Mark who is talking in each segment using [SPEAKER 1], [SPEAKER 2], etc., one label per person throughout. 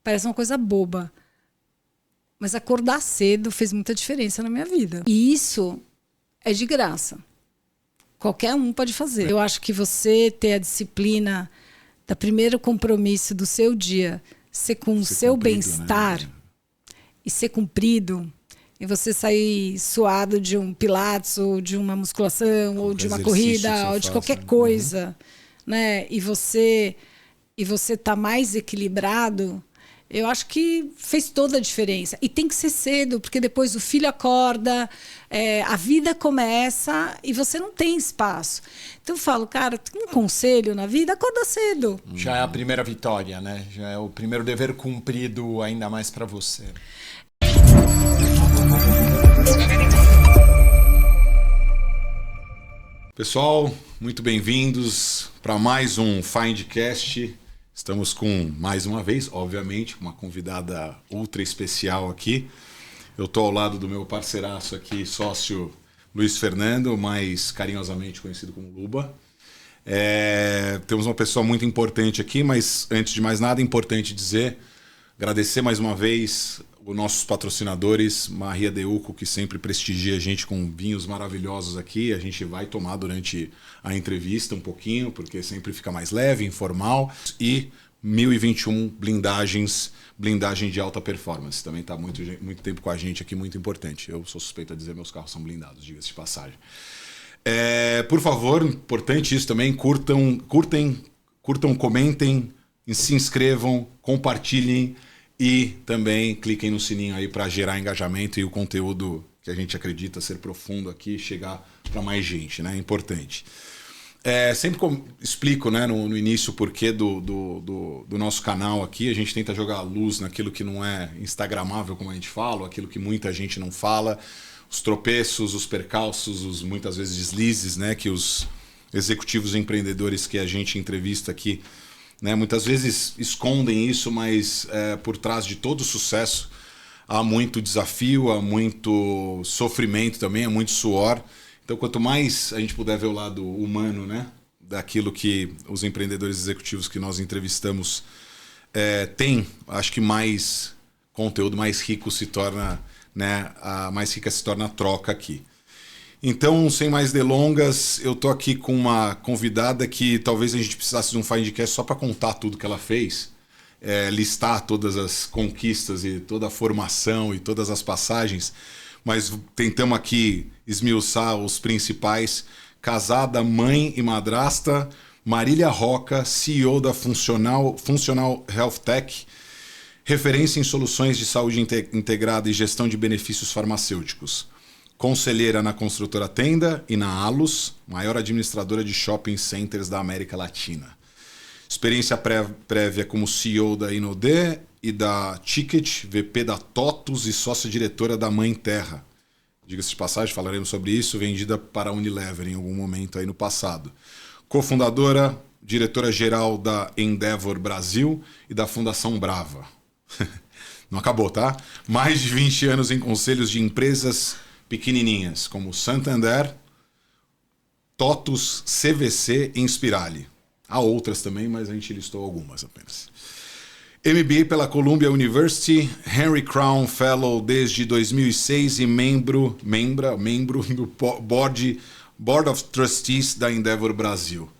[SPEAKER 1] Parece uma coisa boba. Mas acordar cedo fez muita diferença na minha vida. E isso é de graça. Qualquer um pode fazer. Eu acho que você ter a disciplina do primeiro compromisso do seu dia ser com o seu bem-estar, né? E ser cumprido, e você sair suado de um pilates, ou de uma musculação, ou de uma corrida, ou de qualquer coisa, né? E você tá mais equilibrado, eu acho que fez toda a diferença. E tem que ser cedo, porque depois o filho acorda, a vida começa e você não tem espaço. Então eu falo, cara, tem um conselho na vida, acorda cedo.
[SPEAKER 2] Já é a primeira vitória, né? Já é o primeiro dever cumprido, ainda mais para você.
[SPEAKER 3] Pessoal, muito bem-vindos para mais um Findcast. Estamos com, mais uma vez, obviamente, uma convidada ultra especial aqui. Eu estou ao lado do meu parceiraço aqui, sócio Luiz Fernando, mais carinhosamente conhecido como Luba. Temos uma pessoa muito importante aqui, mas antes de mais nada, é importante agradecer mais uma vez os nossos patrocinadores, Maria Deuco, que sempre prestigia a gente com vinhos maravilhosos aqui. A gente vai tomar durante a entrevista um pouquinho, porque sempre fica mais leve, informal. E 1021 blindagem de alta performance. Também está muito tempo com a gente aqui, muito importante. Eu sou suspeito a dizer, meus carros são blindados, diga-se de passagem. Por favor, importante isso também, curtam, comentem, se inscrevam, compartilhem. E também cliquem no sininho aí para gerar engajamento e o conteúdo que a gente acredita ser profundo aqui chegar para mais gente, né? É importante. Sempre explico, né, no início o porquê do nosso canal aqui. A gente tenta jogar luz naquilo que não é instagramável, como a gente fala, aquilo que muita gente não fala, os tropeços, os percalços, os muitas vezes deslizes, né, que os executivos e empreendedores que a gente entrevista aqui, né, muitas vezes escondem isso, mas por trás de todo sucesso há muito desafio, há muito sofrimento também, há muito suor. Então, quanto mais a gente puder ver o lado humano, né, daquilo que os empreendedores executivos que nós entrevistamos têm, acho que mais conteúdo, mais rico se torna, né, mais rica se torna a troca aqui. Então, sem mais delongas, eu tô aqui com uma convidada que talvez a gente precisasse de um Findcast só para contar tudo que ela fez, listar todas as conquistas e toda a formação e todas as passagens, mas tentamos aqui esmiuçar os principais. Casada, mãe e madrasta, Marília Roca, CEO da Funcional Health Tech, referência em soluções de saúde integrada e gestão de benefícios farmacêuticos. Conselheira na construtora Tenda e na Alus, maior administradora de shopping centers da América Latina. Experiência prévia como CEO da Inodê e da Ticket, VP da TOTUS e sócia-diretora da Mãe Terra. Diga-se de passagem, falaremos sobre isso, vendida para a Unilever em algum momento aí no passado. Cofundadora, diretora-geral da Endeavor Brasil e da Fundação Brava. Não acabou, tá? Mais de 20 anos em conselhos de empresas pequenininhas, como Santander, TOTUS, CVC e Inspirali. Há outras também, mas a gente listou algumas apenas. MBA pela Columbia University, Henry Crown Fellow desde 2006 e membro do Board of Trustees da Endeavor Brasil.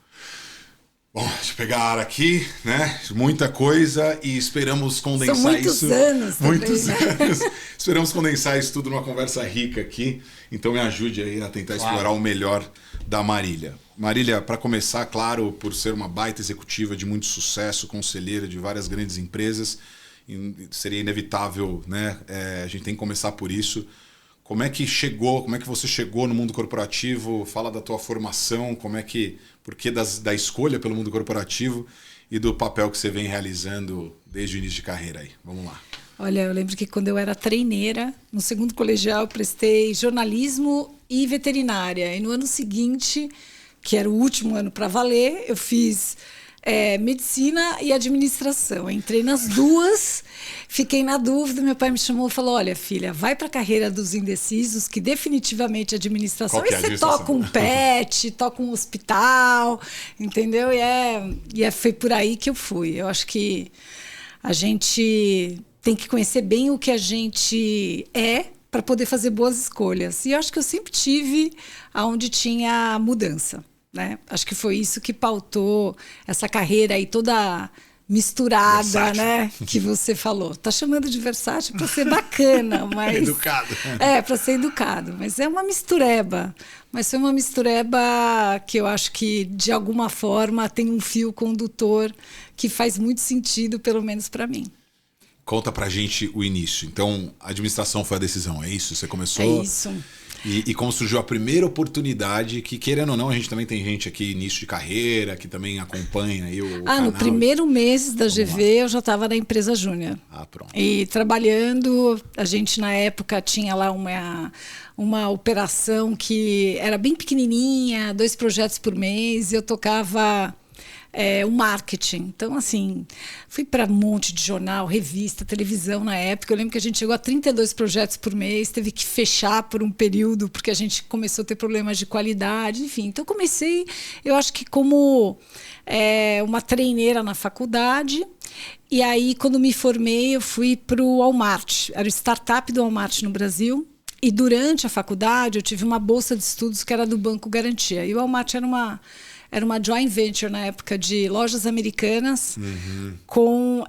[SPEAKER 3] Bom, deixa eu pegar a ar aqui, né? Muita coisa e esperamos condensar isso.
[SPEAKER 1] São muitos anos também,
[SPEAKER 3] muitos anos. Esperamos condensar isso tudo numa conversa rica aqui. Então me ajude aí a tentar explorar o melhor da Marília. Marília, para começar, claro, por ser uma baita executiva de muito sucesso, conselheira de várias grandes empresas, seria inevitável, né? A gente tem que começar por isso. Como é que você chegou no mundo corporativo? Fala da tua formação, por que da escolha pelo mundo corporativo e do papel que você vem realizando desde o início de carreira aí. Vamos lá.
[SPEAKER 1] Olha, eu lembro que quando eu era treineira, no segundo colegial, eu prestei jornalismo e veterinária. E no ano seguinte, que era o último ano para valer, eu fiz medicina e administração. Entrei nas duas, fiquei na dúvida, meu pai me chamou e falou, olha, filha, vai para a carreira dos indecisos, que definitivamente a administração... Aí você toca um pet, toca um hospital, entendeu? E foi por aí que eu fui. Eu acho que A gente tem que conhecer bem o que a gente é para poder fazer boas escolhas. E eu acho que eu sempre tive aonde tinha mudança, né? Acho que foi isso que pautou essa carreira aí toda misturada, versátil, né? Que você falou. Tá chamando de versátil para ser bacana, mas
[SPEAKER 3] educado.
[SPEAKER 1] Para ser educado, mas é uma mistureba. Mas foi uma mistureba que eu acho que de alguma forma tem um fio condutor que faz muito sentido, pelo menos para mim.
[SPEAKER 3] Conta pra gente o início. Então, a administração foi a decisão, é isso? Você começou...
[SPEAKER 1] É isso.
[SPEAKER 3] E como surgiu a primeira oportunidade, que querendo ou não, a gente também tem gente aqui, início de carreira, que também acompanha aí o canal.
[SPEAKER 1] No primeiro mês da GV, eu já estava na empresa Júnior.
[SPEAKER 3] Pronto.
[SPEAKER 1] E trabalhando, a gente na época tinha lá uma operação que era bem pequenininha, 2 projetos por mês, e eu tocava... o marketing. Então, assim, fui para um monte de jornal, revista, televisão na época. Eu lembro que a gente chegou a 32 projetos por mês, teve que fechar por um período, porque a gente começou a ter problemas de qualidade, enfim. Então, comecei, eu acho que como uma treineira na faculdade. E aí, quando me formei, eu fui para o Walmart. Era o startup do Walmart no Brasil. E durante a faculdade, eu tive uma bolsa de estudos que era do Banco Garantia. E o Walmart era uma joint venture na época de lojas americanas com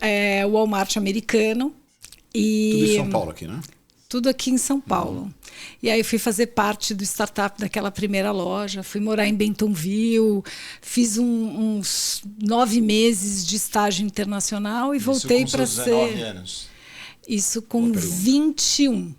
[SPEAKER 1] o Walmart americano.
[SPEAKER 3] Tudo em São Paulo aqui, né?
[SPEAKER 1] Tudo aqui em São Paulo. E aí fui fazer parte do startup daquela primeira loja, fui morar em Bentonville, fiz uns 9 meses de estágio internacional e voltei para ser...
[SPEAKER 2] 19 anos.
[SPEAKER 1] Isso com 21.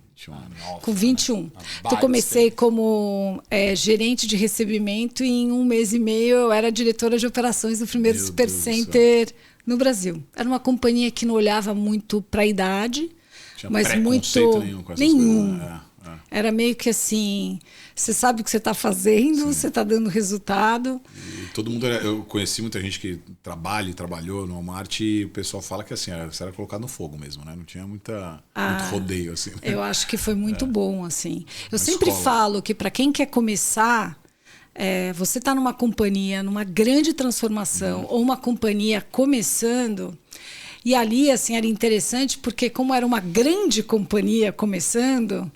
[SPEAKER 1] Com 21. Então, comecei como gerente de recebimento e em 1 mês e meio eu era diretora de operações do primeiro Supercenter no Brasil. Era uma companhia que não olhava muito para a idade, mas muito...
[SPEAKER 3] Nenhum com essas coisas.
[SPEAKER 1] Era meio que assim, você sabe o que você está fazendo, você está dando resultado.
[SPEAKER 3] E todo mundo eu conheci muita gente que trabalhou no Walmart e o pessoal fala que assim, você era colocado no fogo mesmo, né? Não tinha muito rodeio assim.
[SPEAKER 1] Eu acho que foi muito bom assim. Eu sempre falo que para quem quer começar, você está numa companhia, numa grande transformação ou uma companhia começando. E ali assim era interessante porque como era uma grande companhia começando,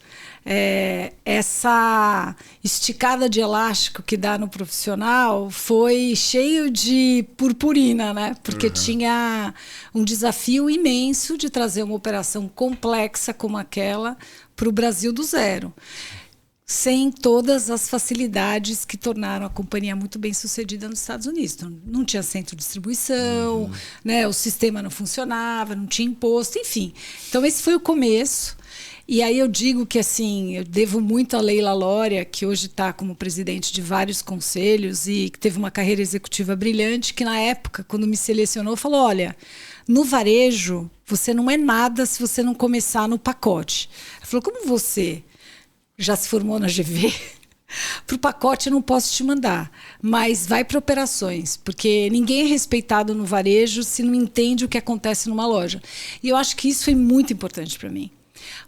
[SPEAKER 1] essa esticada de elástico que dá no profissional foi cheio de purpurina, né? Porque tinha um desafio imenso de trazer uma operação complexa como aquela para o Brasil do zero, sem todas as facilidades que tornaram a companhia muito bem sucedida nos Estados Unidos. Então, não tinha centro de distribuição, né? O sistema não funcionava, não tinha imposto, enfim. Então, esse foi o começo. E aí eu digo que assim, eu devo muito a Leila Lória, que hoje está como presidente de vários conselhos e que teve uma carreira executiva brilhante, que na época, quando me selecionou, falou, olha, no varejo, você não é nada se você não começar no pacote. Ela falou, como você já se formou na GV, para o pacote eu não posso te mandar, mas vai para operações, porque ninguém é respeitado no varejo se não entende o que acontece numa loja. E eu acho que isso foi muito importante para mim,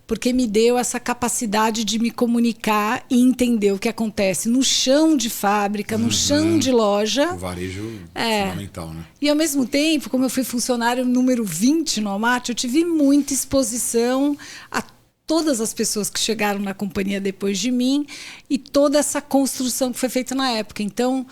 [SPEAKER 1] porque me deu essa capacidade de me comunicar e entender o que acontece no chão de fábrica, no chão de loja.
[SPEAKER 3] O varejo é fundamental, né?
[SPEAKER 1] E ao mesmo tempo, como eu fui funcionário número 20 no Walmart, eu tive muita exposição a todas as pessoas que chegaram na companhia depois de mim e toda essa construção que foi feita na época. Então,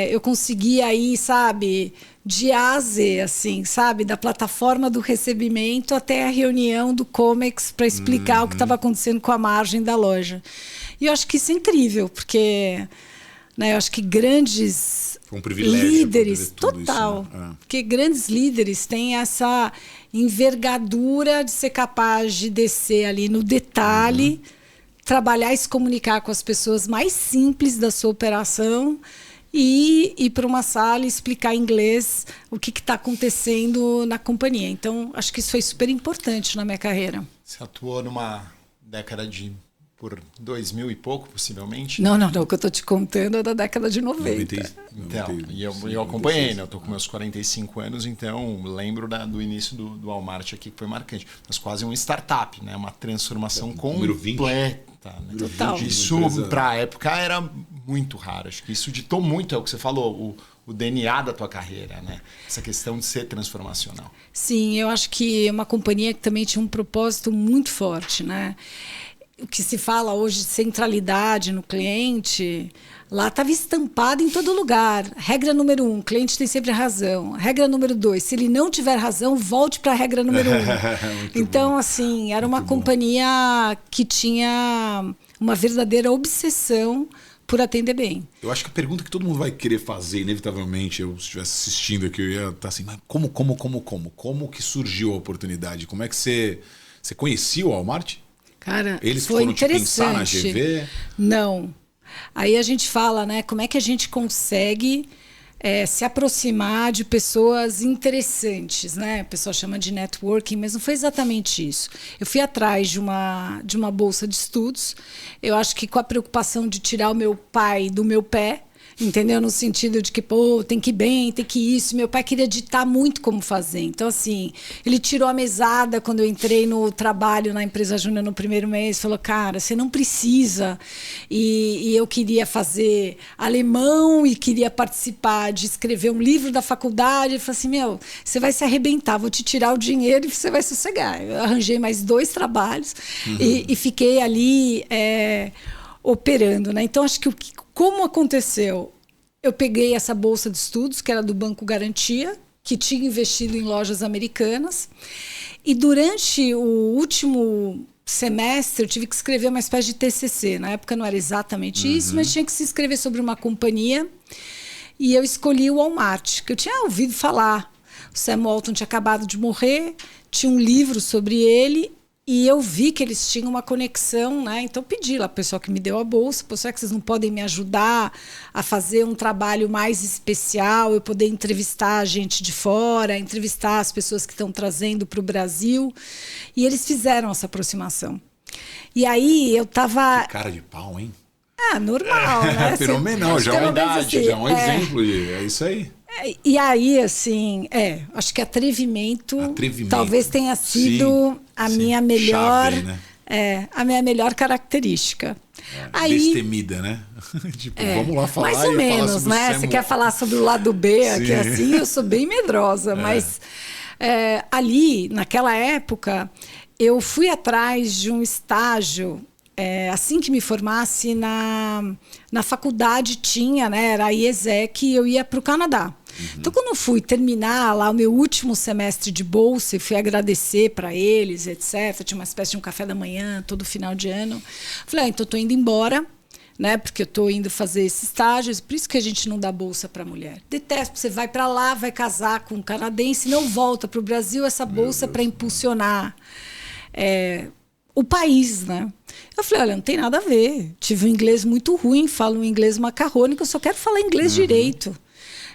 [SPEAKER 1] eu consegui aí, sabe, de A a Z, assim, sabe, da plataforma do recebimento até a reunião do Comex para explicar o que estava acontecendo com a margem da loja. E eu acho que isso é incrível, porque eu acho que grandes
[SPEAKER 3] foi um privilégio
[SPEAKER 1] líderes,
[SPEAKER 3] total, isso, né?
[SPEAKER 1] Porque grandes líderes têm essa envergadura de ser capaz de descer ali no detalhe, trabalhar e se comunicar com as pessoas mais simples da sua operação e ir para uma sala e explicar em inglês o que está acontecendo na companhia. Então, acho que isso foi super importante na minha carreira.
[SPEAKER 2] Você atuou numa década por 2000 e pouco, possivelmente?
[SPEAKER 1] Não. O que eu estou te contando é da década de 90.
[SPEAKER 2] Então, e eu acompanhei, né? Eu estou com meus 45 anos, então lembro do início do Walmart aqui, que foi marcante. Mas quase um startup, né? Uma transformação completa. Né?
[SPEAKER 1] Total.
[SPEAKER 2] Isso, para a época, era muito raro. Acho que isso ditou muito, é o que você falou, o DNA da tua carreira, né? Essa questão de ser transformacional.
[SPEAKER 1] Sim, eu acho que é uma companhia que também tinha um propósito muito forte, né? O que se fala hoje de centralidade no cliente, lá estava estampado em todo lugar. Regra número 1, o cliente tem sempre razão. Regra número 2, se ele não tiver razão, volte para a regra número 1. Então, bom. Assim, era uma companhia que tinha uma verdadeira obsessão por atender bem.
[SPEAKER 3] Eu acho que a pergunta que todo mundo vai querer fazer, inevitavelmente, eu se estivesse assistindo aqui, eu ia estar assim, mas como? Como que surgiu a oportunidade? Como é que você conhecia o Walmart?
[SPEAKER 1] Cara,
[SPEAKER 3] eles
[SPEAKER 1] foi
[SPEAKER 3] foram
[SPEAKER 1] interessante.
[SPEAKER 3] Te pensar na GV?
[SPEAKER 1] Não. Aí a gente fala, né, como é que a gente consegue se aproximar de pessoas interessantes, né? O pessoal chama de networking, mas não foi exatamente isso. Eu fui atrás de uma bolsa de estudos. Eu acho que com a preocupação de tirar o meu pai do meu pé, entendeu? No sentido de que, pô, tem que ir bem, tem que ir isso. Meu pai queria ditar muito como fazer. Então, assim, ele tirou a mesada quando eu entrei no trabalho na empresa Júnior no primeiro mês. Falou, cara, você não precisa. E eu queria fazer alemão e queria participar de escrever um livro da faculdade. Ele falou assim, meu, você vai se arrebentar, vou te tirar o dinheiro e você vai sossegar. Eu arranjei mais 2 trabalhos e fiquei ali operando, né? Então, acho que como aconteceu? Eu peguei essa bolsa de estudos, que era do Banco Garantia, que tinha investido em lojas americanas, e durante o último semestre eu tive que escrever uma espécie de TCC. Na época não era exatamente isso, mas tinha que se escrever sobre uma companhia, e eu escolhi o Walmart, que eu tinha ouvido falar. O Sam Walton tinha acabado de morrer, tinha um livro sobre ele, e eu vi que eles tinham uma conexão, né? Então pedi lá para o pessoal que me deu a bolsa, será que vocês não podem me ajudar a fazer um trabalho mais especial, eu poder entrevistar a gente de fora, entrevistar as pessoas que estão trazendo para o Brasil. E eles fizeram essa aproximação. E aí eu estava...
[SPEAKER 3] Que cara de pau, hein?
[SPEAKER 1] Normal, né?
[SPEAKER 3] Fenomenal, já é uma idade, já é um exemplo, é isso aí.
[SPEAKER 1] E aí, assim, acho que atrevimento talvez tenha sido a minha melhor... Chave, né? A minha melhor característica. Aí,
[SPEAKER 3] destemida, né? Tipo, vamos lá falar.
[SPEAKER 1] Mais ou menos, né? Você quer falar sobre o lado B, que assim, eu sou bem medrosa, mas ali, naquela época, eu fui atrás de um estágio. Assim que me formasse na faculdade tinha, né, era a IESEC, e eu ia para o Canadá. Então, quando eu fui terminar lá o meu último semestre de bolsa e fui agradecer para eles, etc., tinha uma espécie de um café da manhã todo final de ano, falei, então estou indo embora, né, porque eu estou indo fazer esse estágio, por isso que a gente não dá bolsa para mulher. Detesto, você vai para lá, vai casar com um canadense, não volta para o Brasil, essa bolsa para impulsionar o país, né? Eu falei, olha, não tem nada a ver. Tive um inglês muito ruim, falo um inglês macarrônico, eu só quero falar inglês direito.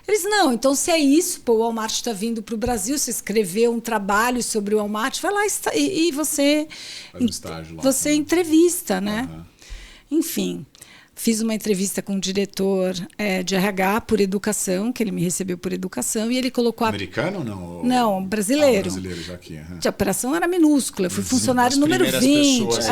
[SPEAKER 1] Eles, não, então se é isso, o Walmart está vindo para o Brasil, você escreveu um trabalho sobre o Walmart, vai lá e você...
[SPEAKER 3] Faz um estágio lá.
[SPEAKER 1] Você entrevista, né? Enfim, fiz uma entrevista com o diretor de RH por educação, que ele me recebeu por educação, e ele colocou...
[SPEAKER 3] Americano ou não?
[SPEAKER 1] Não, brasileiro.
[SPEAKER 3] Brasileiro, já aqui.
[SPEAKER 1] A operação era minúscula, eu fui funcionário número 20.
[SPEAKER 2] Pessoas,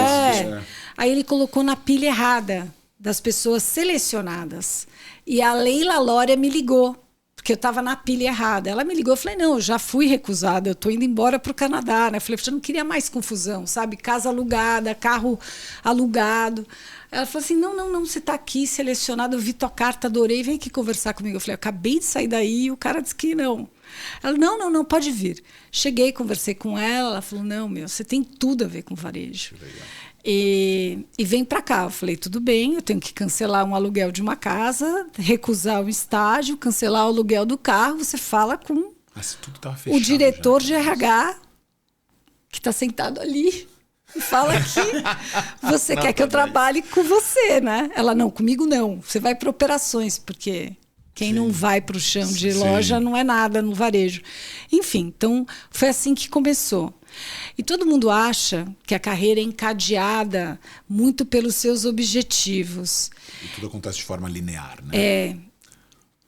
[SPEAKER 1] Aí ele colocou na pilha errada das pessoas selecionadas. E a Leila Lória me ligou, porque eu estava na pilha errada. Ela me ligou, eu falei, não, eu já fui recusada, eu estou indo embora para o Canadá. Né? Eu falei, eu não queria mais confusão, sabe? Casa alugada, carro alugado. Ela falou assim, não, você está aqui selecionada, eu vi tua carta, adorei, vem aqui conversar comigo. Eu falei, eu acabei de sair daí e o cara disse que não. Ela, não, pode vir. Cheguei, conversei com ela falou, não, você tem tudo a ver com varejo. E vem para cá. Eu falei, tudo bem, eu tenho que cancelar um aluguel de uma casa, recusar o estágio, cancelar o aluguel do carro, você fala com o diretor de RH que está sentado ali e fala que você quer que eu trabalhe com você, né? Ela, não, comigo não, você vai para operações, porque... Quem não vai para o chão de loja não é nada no varejo. Enfim, então foi assim que começou. E todo mundo acha que a carreira é encadeada muito pelos seus objetivos.
[SPEAKER 3] E tudo acontece de forma linear, né?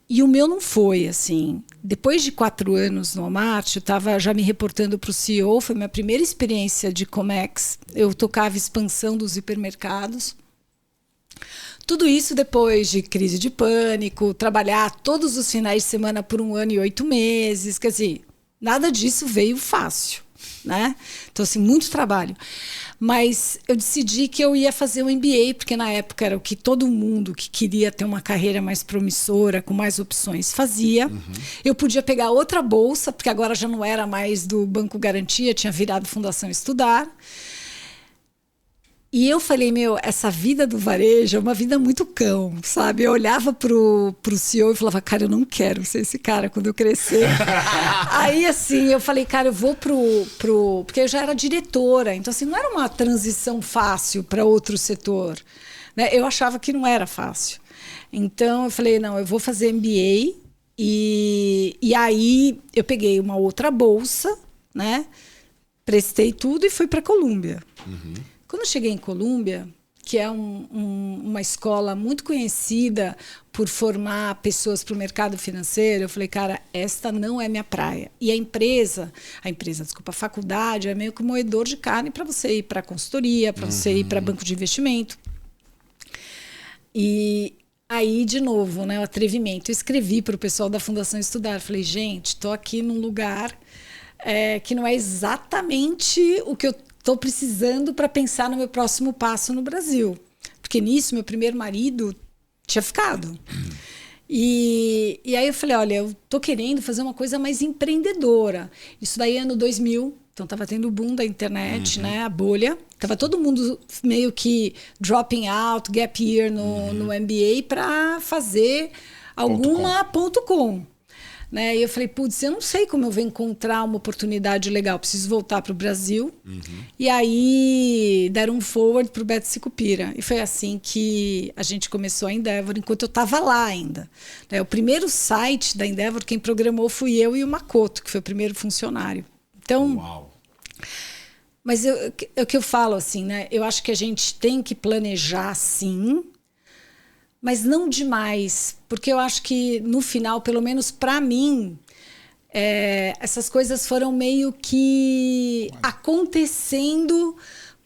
[SPEAKER 1] E o meu não foi assim. Depois de 4 anos no Walmart, eu estava já me reportando para o CEO, foi minha primeira experiência de Comex. Eu tocava expansão dos hipermercados. Tudo isso depois de crise de pânico, trabalhar todos os finais de semana por 1 ano e 8 meses. Quer dizer, nada disso veio fácil, né? Então, assim, muito trabalho. Mas eu decidi que eu ia fazer um MBA, porque na época era o que todo mundo que queria ter uma carreira mais promissora, com mais opções, fazia. Eu podia pegar outra bolsa, porque agora já não era mais do Banco Garantia, tinha virado Fundação Estudar. E eu falei, essa vida do varejo é uma vida muito cão, sabe? Eu olhava pro CEO e falava, cara, eu não quero ser esse cara quando eu crescer. Aí, assim, eu falei, cara, eu vou porque eu já era diretora, então, assim, não era uma transição fácil para outro setor, né? Eu achava que não era fácil. Então, eu falei, não, eu vou fazer MBA. E aí, eu peguei uma outra bolsa, né? Prestei tudo e fui para a Colômbia. Quando eu cheguei em Colômbia, que é uma escola muito conhecida por formar pessoas para o mercado financeiro, eu falei, cara, esta não é minha praia. E a faculdade é meio que um moedor de carne para você ir para consultoria, para você ir para banco de investimento. E aí, de novo, né, o atrevimento. Eu escrevi para o pessoal da Fundação Estudar. Eu falei, gente, estou aqui num lugar que não é exatamente o que eu estou precisando para pensar no meu próximo passo no Brasil. Porque nisso, meu primeiro marido tinha ficado. E aí eu falei, olha, eu estou querendo fazer uma coisa mais empreendedora. Isso daí é ano 2000, então estava tendo o boom da internet, né, a bolha. Estava todo mundo meio que dropping out, gap year no MBA para fazer alguma .com. Né? E eu falei, putz, eu não sei como eu vou encontrar uma oportunidade legal, preciso voltar para o Brasil. E aí deram um forward para o Beto Sicupira. E foi assim que a gente começou a Endeavor, enquanto eu estava lá ainda. O primeiro site da Endeavor, quem programou fui eu e o Makoto, que foi o primeiro funcionário. Então,
[SPEAKER 3] Uau.
[SPEAKER 1] Mas é o que eu falo, assim, né? Eu acho que a gente tem que planejar, sim, mas não demais, porque eu acho que no final, pelo menos para mim, essas coisas foram meio que acontecendo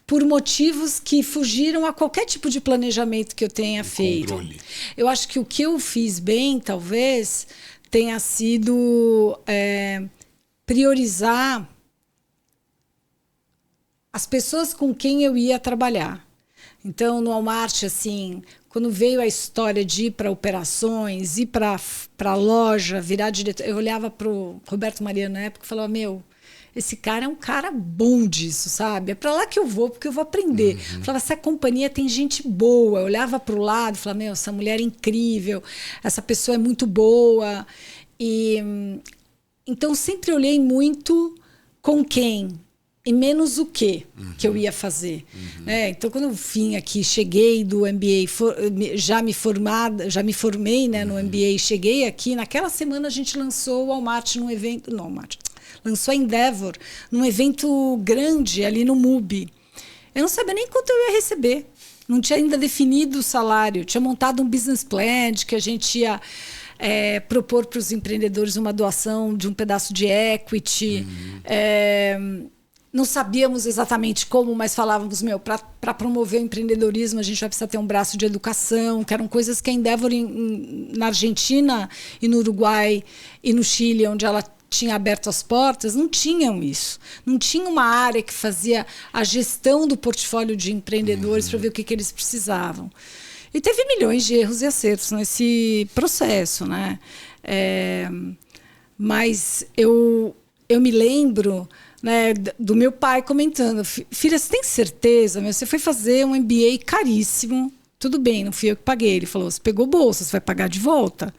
[SPEAKER 1] por motivos que fugiram a qualquer tipo de planejamento que eu tenha feito. Controle. Eu acho que o que eu fiz bem, talvez, tenha sido priorizar as pessoas com quem eu ia trabalhar. Então, no Walmart, assim, quando veio a história de ir para operações, ir para a loja, virar diretor, eu olhava para o Roberto Mariano na época e falava, esse cara é um cara bom disso, sabe? É para lá que eu vou, porque eu vou aprender. Eu falava, essa companhia tem gente boa. Eu olhava para o lado e falava, essa mulher é incrível, essa pessoa é muito boa. Então, sempre olhei muito com quem e menos o que eu ia fazer. Então, quando eu vim aqui, cheguei do MBA, já me formei, né, no MBA, cheguei aqui, naquela semana a gente lançou o Walmart num evento, lançou a Endeavor num evento grande ali no MUBI. Eu não sabia nem quanto eu ia receber, não tinha ainda definido o salário, tinha montado um business plan de que a gente ia propor para os empreendedores uma doação de um pedaço de equity, não sabíamos exatamente como, mas falávamos, para promover o empreendedorismo, a gente vai precisar ter um braço de educação, que eram coisas que a Endeavor na Argentina e no Uruguai e no Chile, onde ela tinha aberto as portas, não tinham isso. Não tinha uma área que fazia a gestão do portfólio de empreendedores para ver o que eles precisavam. E teve milhões de erros e acertos nesse processo, né? Mas eu me lembro, né, do meu pai comentando, filha, você tem certeza? Você foi fazer um MBA caríssimo, tudo bem, não fui eu que paguei. Ele falou, você pegou bolsa, você vai pagar de volta.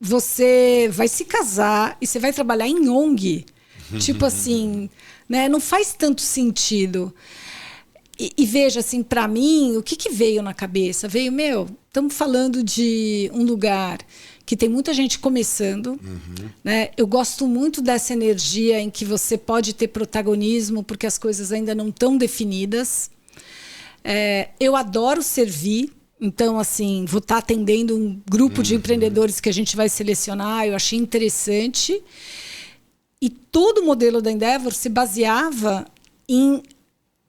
[SPEAKER 1] Você vai se casar e você vai trabalhar em ONG. Tipo assim, né, não faz tanto sentido. E veja, assim, para mim, o que veio na cabeça? Veio, estamos falando de um lugar que tem muita gente começando, né? Eu gosto muito dessa energia em que você pode ter protagonismo porque as coisas ainda não estão definidas. Eu adoro servir, então, assim, vou estar atendendo um grupo de empreendedores que a gente vai selecionar, eu achei interessante. E todo o modelo da Endeavor se baseava em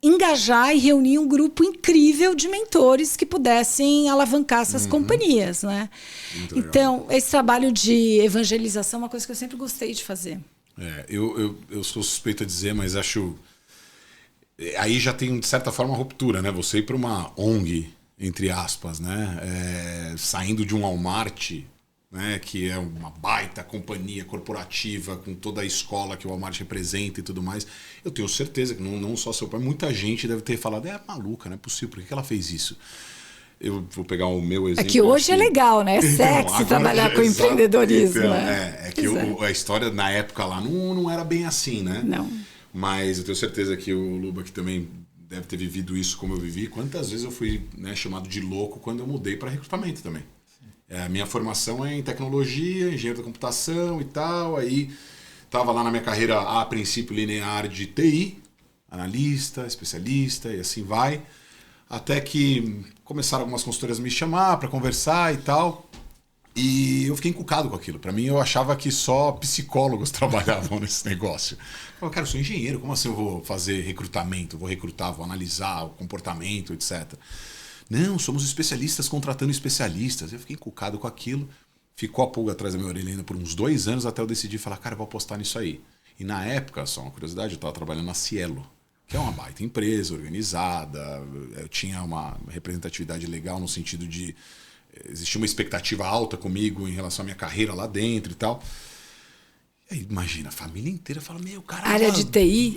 [SPEAKER 1] engajar e reunir um grupo incrível de mentores que pudessem alavancar essas companhias, né? Então, esse trabalho de evangelização é uma coisa que eu sempre gostei de fazer.
[SPEAKER 3] Eu sou suspeito a dizer, mas acho... Aí já tem, de certa forma, uma ruptura, né? Você ir para uma ONG, entre aspas, né? Saindo de um Walmart, né? Que é uma baita companhia corporativa com toda a escola que o Walmart representa e tudo mais. Eu tenho certeza que não só seu pai, muita gente deve ter falado, maluca, não é possível, por que ela fez isso? Eu vou pegar o meu exemplo.
[SPEAKER 1] É que hoje é legal, né? É sexy trabalhar com empreendedorismo.
[SPEAKER 3] Então,
[SPEAKER 1] né?
[SPEAKER 3] A história na época lá não era bem assim, né?
[SPEAKER 1] Não.
[SPEAKER 3] Mas eu tenho certeza que o Lubac também deve ter vivido isso como eu vivi. Quantas vezes eu fui, né, chamado de louco quando eu mudei para recrutamento também. A minha formação é em tecnologia, engenheiro da computação e tal. Aí estava lá na minha carreira, a princípio, linear de TI, analista, especialista e assim vai. Até que começaram algumas consultorias a me chamar para conversar e tal. E eu fiquei encucado com aquilo. Para mim, eu achava que só psicólogos trabalhavam nesse negócio. Eu falei, cara, eu sou engenheiro, como assim eu vou fazer recrutamento? Vou recrutar, vou analisar o comportamento, etc. Não, somos especialistas contratando especialistas. Eu fiquei encucado com aquilo. Ficou a pulga atrás da minha orelha ainda por uns 2 anos até eu decidir falar, cara, eu vou apostar nisso aí. E na época, só uma curiosidade, eu estava trabalhando na Cielo, que é uma baita empresa, organizada. Eu tinha uma representatividade legal no sentido de... Existia uma expectativa alta comigo em relação à minha carreira lá dentro e tal. E aí, imagina, a família inteira fala, cara...
[SPEAKER 1] Área de TI?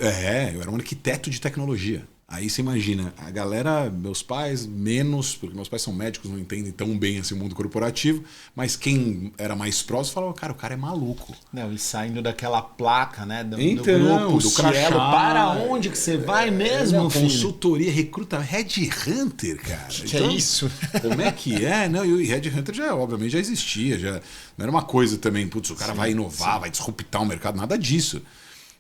[SPEAKER 3] Eu era um arquiteto de tecnologia. Aí você imagina, a galera, meus pais, menos, porque meus pais são médicos, não entendem tão bem esse mundo corporativo, mas quem era mais próximo falava, cara, o cara é maluco.
[SPEAKER 2] Não, e saindo daquela placa, né? Do
[SPEAKER 3] então,
[SPEAKER 2] grupo
[SPEAKER 3] do
[SPEAKER 2] Cielo, para onde que você vai mesmo, filho?
[SPEAKER 3] Consultoria, recruta, Headhunter, cara.
[SPEAKER 2] Que é isso?
[SPEAKER 3] Como é que é? Não, e o Headhunter obviamente já existia, já não era uma coisa também, putz, o cara vai inovar, vai disruptar o mercado, nada disso.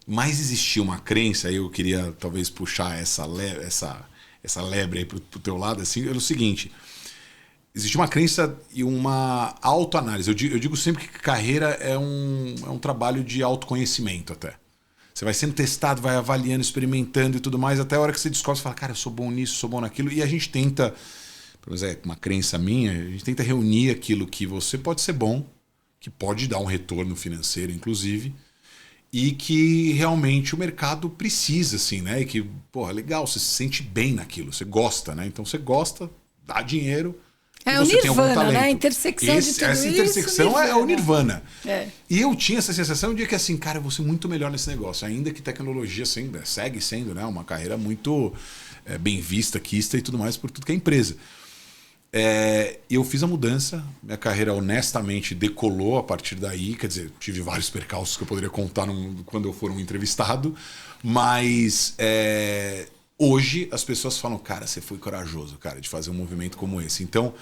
[SPEAKER 3] Mas existia uma crença, aí eu queria talvez puxar essa lebre aí pro teu lado, assim, é o seguinte, existe uma crença e uma autoanálise. Eu digo sempre que carreira é um trabalho de autoconhecimento até. Você vai sendo testado, vai avaliando, experimentando e tudo mais, até a hora que você descobre, você fala, cara, eu sou bom nisso, sou bom naquilo, e a gente tenta, pelo menos é uma crença minha, a gente tenta reunir aquilo que você pode ser bom, que pode dar um retorno financeiro, inclusive, e que realmente o mercado precisa, assim, né? E que, porra, legal, você se sente bem naquilo, você gosta, né? Então você gosta, dá dinheiro.
[SPEAKER 1] É o Nirvana, né? A intersecção de tudo
[SPEAKER 3] essa intersecção
[SPEAKER 1] isso,
[SPEAKER 3] é o Nirvana.
[SPEAKER 1] É.
[SPEAKER 3] E eu tinha essa sensação de que, assim, cara, eu vou ser muito melhor nesse negócio, ainda que tecnologia segue sendo, né? Uma carreira muito bem vista, quista e tudo mais por tudo que é empresa. Eu fiz a mudança, minha carreira honestamente decolou a partir daí, quer dizer, tive vários percalços que eu poderia contar quando eu for um entrevistado, mas hoje as pessoas falam, cara, você foi corajoso, cara, de fazer um movimento como esse. Então,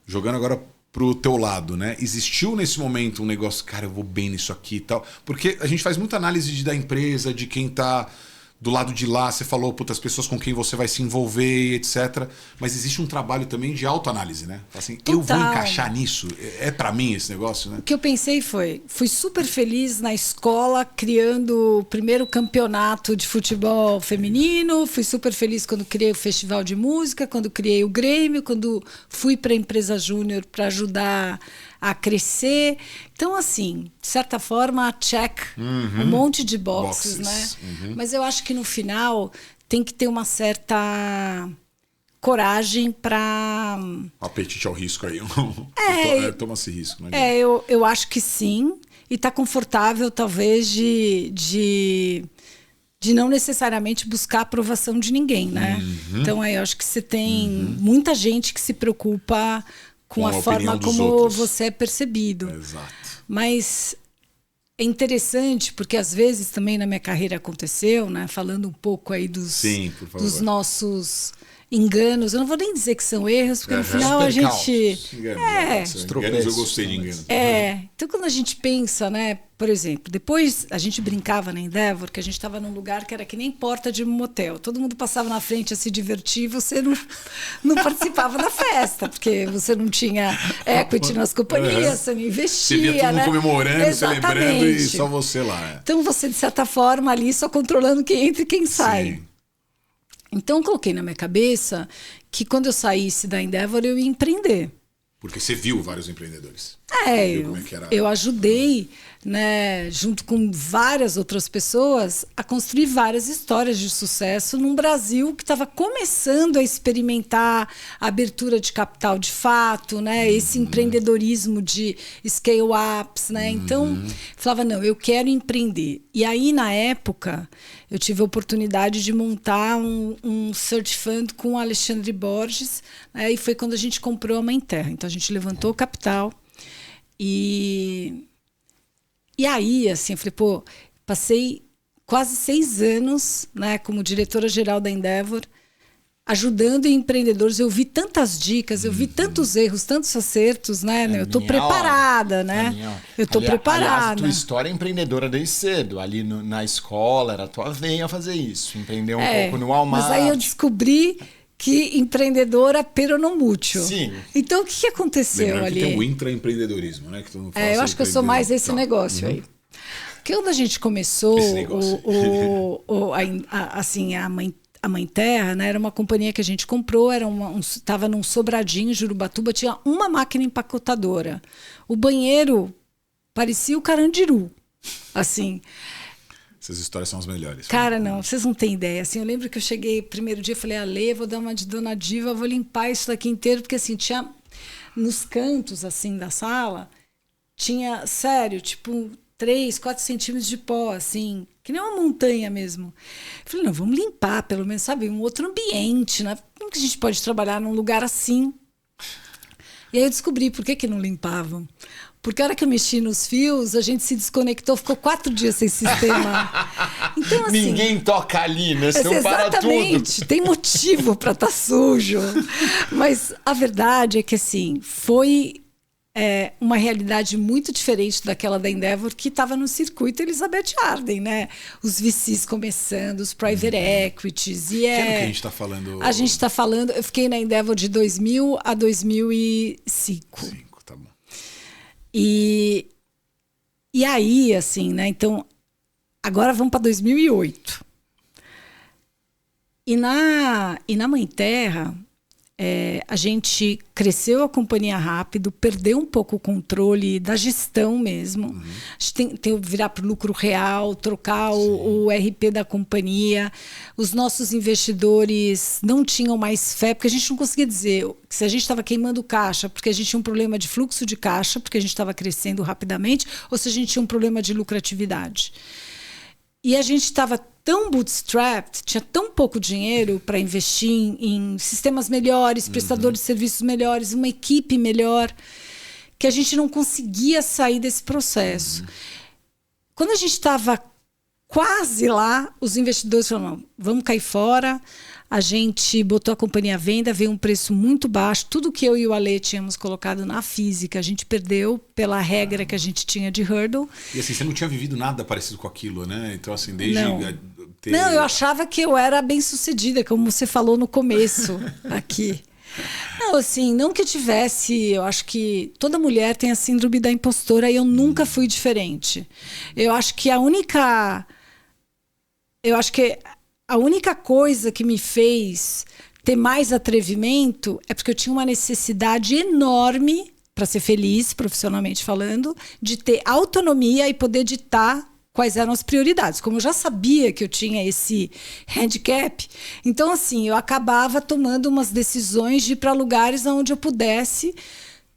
[SPEAKER 3] jogando agora pro teu lado, né? Existiu nesse momento um negócio, cara, eu vou bem nisso aqui e tal, porque a gente faz muita análise da empresa, de quem tá do lado de lá, você falou, as pessoas com quem você vai se envolver, etc. Mas existe um trabalho também de autoanálise, né? Assim, eu vou encaixar nisso? É pra mim esse negócio, né?
[SPEAKER 1] O que eu pensei fui super feliz na escola, criando o primeiro campeonato de futebol feminino, fui super feliz quando criei o festival de música, quando criei o Grêmio, quando fui para a empresa júnior para ajudar a crescer. Então, assim, de certa forma, check um monte de boxes, né? Mas eu acho que no final tem que ter uma certa coragem para...
[SPEAKER 3] Apetite ao risco aí. Toma esse risco. Né?
[SPEAKER 1] Eu acho que sim. E tá confortável, talvez, de não necessariamente buscar a aprovação de ninguém, né? Então, eu acho que você tem muita gente que se preocupa com a forma como outros. Você é percebido.
[SPEAKER 3] Exato.
[SPEAKER 1] Mas é interessante, porque às vezes também na minha carreira aconteceu, né? Falando um pouco aí dos nossos enganos. Eu não vou nem dizer que são erros, porque no final a gente...
[SPEAKER 3] Enganos, eu gostei de enganos.
[SPEAKER 1] Então quando a gente pensa, né? Por exemplo, depois a gente brincava na Endeavor que a gente estava num lugar que era que nem porta de um motel. Todo mundo passava na frente a se divertir e você não participava da festa, porque você não tinha equity nas companhias, você não investia. Você via todo mundo
[SPEAKER 3] comemorando, celebrando e só você lá.
[SPEAKER 1] Então você, de certa forma, ali só controlando quem entra e quem sai.
[SPEAKER 3] Sim.
[SPEAKER 1] Então, eu coloquei na minha cabeça que quando eu saísse da Endeavor, eu ia empreender.
[SPEAKER 3] Porque você viu vários empreendedores.
[SPEAKER 1] Eu ajudei, né, junto com várias outras pessoas, a construir várias histórias de sucesso num Brasil que estava começando a experimentar a abertura de capital de fato, né, esse empreendedorismo de scale-ups. Né? Então, falava, não, eu quero empreender. E aí, na época, eu tive a oportunidade de montar um search fund com o Alexandre Borges, né, e foi quando a gente comprou a Mãe Terra. Então, a gente levantou o capital. E aí, assim, eu falei, pô, passei quase 6 anos, né, como diretora-geral da Endeavor, ajudando empreendedores. Eu vi tantas dicas, eu vi tantos erros, tantos acertos, né? Eu estou preparada, né? Eu estou preparada.
[SPEAKER 2] Aliás, a tua história é empreendedora desde cedo. Ali na escola, era a tua veia fazer isso. Empreender um pouco no Walmart.
[SPEAKER 1] Mas aí eu descobri que empreendedora peronomútil.
[SPEAKER 2] Sim.
[SPEAKER 1] Então, o que aconteceu
[SPEAKER 3] Lembrando
[SPEAKER 1] ali?
[SPEAKER 3] Que tem o intraempreendedorismo, né? Que todo mundo fala
[SPEAKER 1] eu acho que eu sou mais esse negócio aí. Porque quando a gente começou a Mãe Terra, né, era uma companhia que a gente comprou, estava num sobradinho, Jurubatuba, tinha uma máquina empacotadora. O banheiro parecia o Carandiru, assim.
[SPEAKER 3] Essas histórias são as melhores.
[SPEAKER 1] Cara, não, vocês não têm ideia. Assim, eu lembro que eu cheguei primeiro dia, falei, Ale, vou dar uma de Dona Diva, vou limpar isso daqui inteiro, porque assim, tinha nos cantos assim da sala, tinha, sério, tipo 3, 4 centímetros de pó, assim, que nem uma montanha mesmo. Eu falei, não, vamos limpar, pelo menos, sabe, um outro ambiente, né? Como que a gente pode trabalhar num lugar assim? E aí eu descobri por que não limpavam. Porque a hora que eu mexi nos fios, a gente se desconectou, ficou 4 dias sem sistema. Então, assim,
[SPEAKER 2] ninguém toca ali, né? Senão para tudo.
[SPEAKER 1] Exatamente, tem motivo para estar sujo. Mas a verdade é que assim, foi uma realidade muito diferente daquela da Endeavor, que estava no circuito Elizabeth Arden, né? Os VCs começando, os private equities. E
[SPEAKER 3] que ano que a gente está falando?
[SPEAKER 1] A gente está falando, eu fiquei na Endeavor de 2000 a 2005.
[SPEAKER 3] Tá bom.
[SPEAKER 1] E aí, assim, né? Então, agora vamos para 2008. E na Mãe Terra, a gente cresceu a companhia rápido, perdeu um pouco o controle da gestão mesmo. A gente tem que virar para o lucro real, trocar o RP da companhia. Os nossos investidores não tinham mais fé, porque a gente não conseguia dizer se a gente estava queimando caixa porque a gente tinha um problema de fluxo de caixa, porque a gente estava crescendo rapidamente, ou se a gente tinha um problema de lucratividade. E a gente estava tão bootstrapped, tinha tão pouco dinheiro para investir em sistemas melhores, prestadores de serviços melhores, uma equipe melhor, que a gente não conseguia sair desse processo. Quando a gente estava quase lá, os investidores falaram, vamos cair fora. A gente botou a companhia à venda, veio um preço muito baixo. Tudo que eu e o Ale tínhamos colocado na física, a gente perdeu pela regra que a gente tinha de hurdle.
[SPEAKER 3] E assim, você não tinha vivido nada parecido com aquilo, né? Então, assim, desde...
[SPEAKER 1] Não, eu achava que eu era bem-sucedida, como você falou no começo aqui. Não, assim, não que eu tivesse... Eu acho que toda mulher tem a síndrome da impostora e eu nunca fui diferente. Eu acho que a única coisa que me fez ter mais atrevimento é porque eu tinha uma necessidade enorme, para ser feliz, profissionalmente falando, de ter autonomia e poder ditar quais eram as prioridades. Como eu já sabia que eu tinha esse handicap, então, assim, eu acabava tomando umas decisões de ir para lugares onde eu pudesse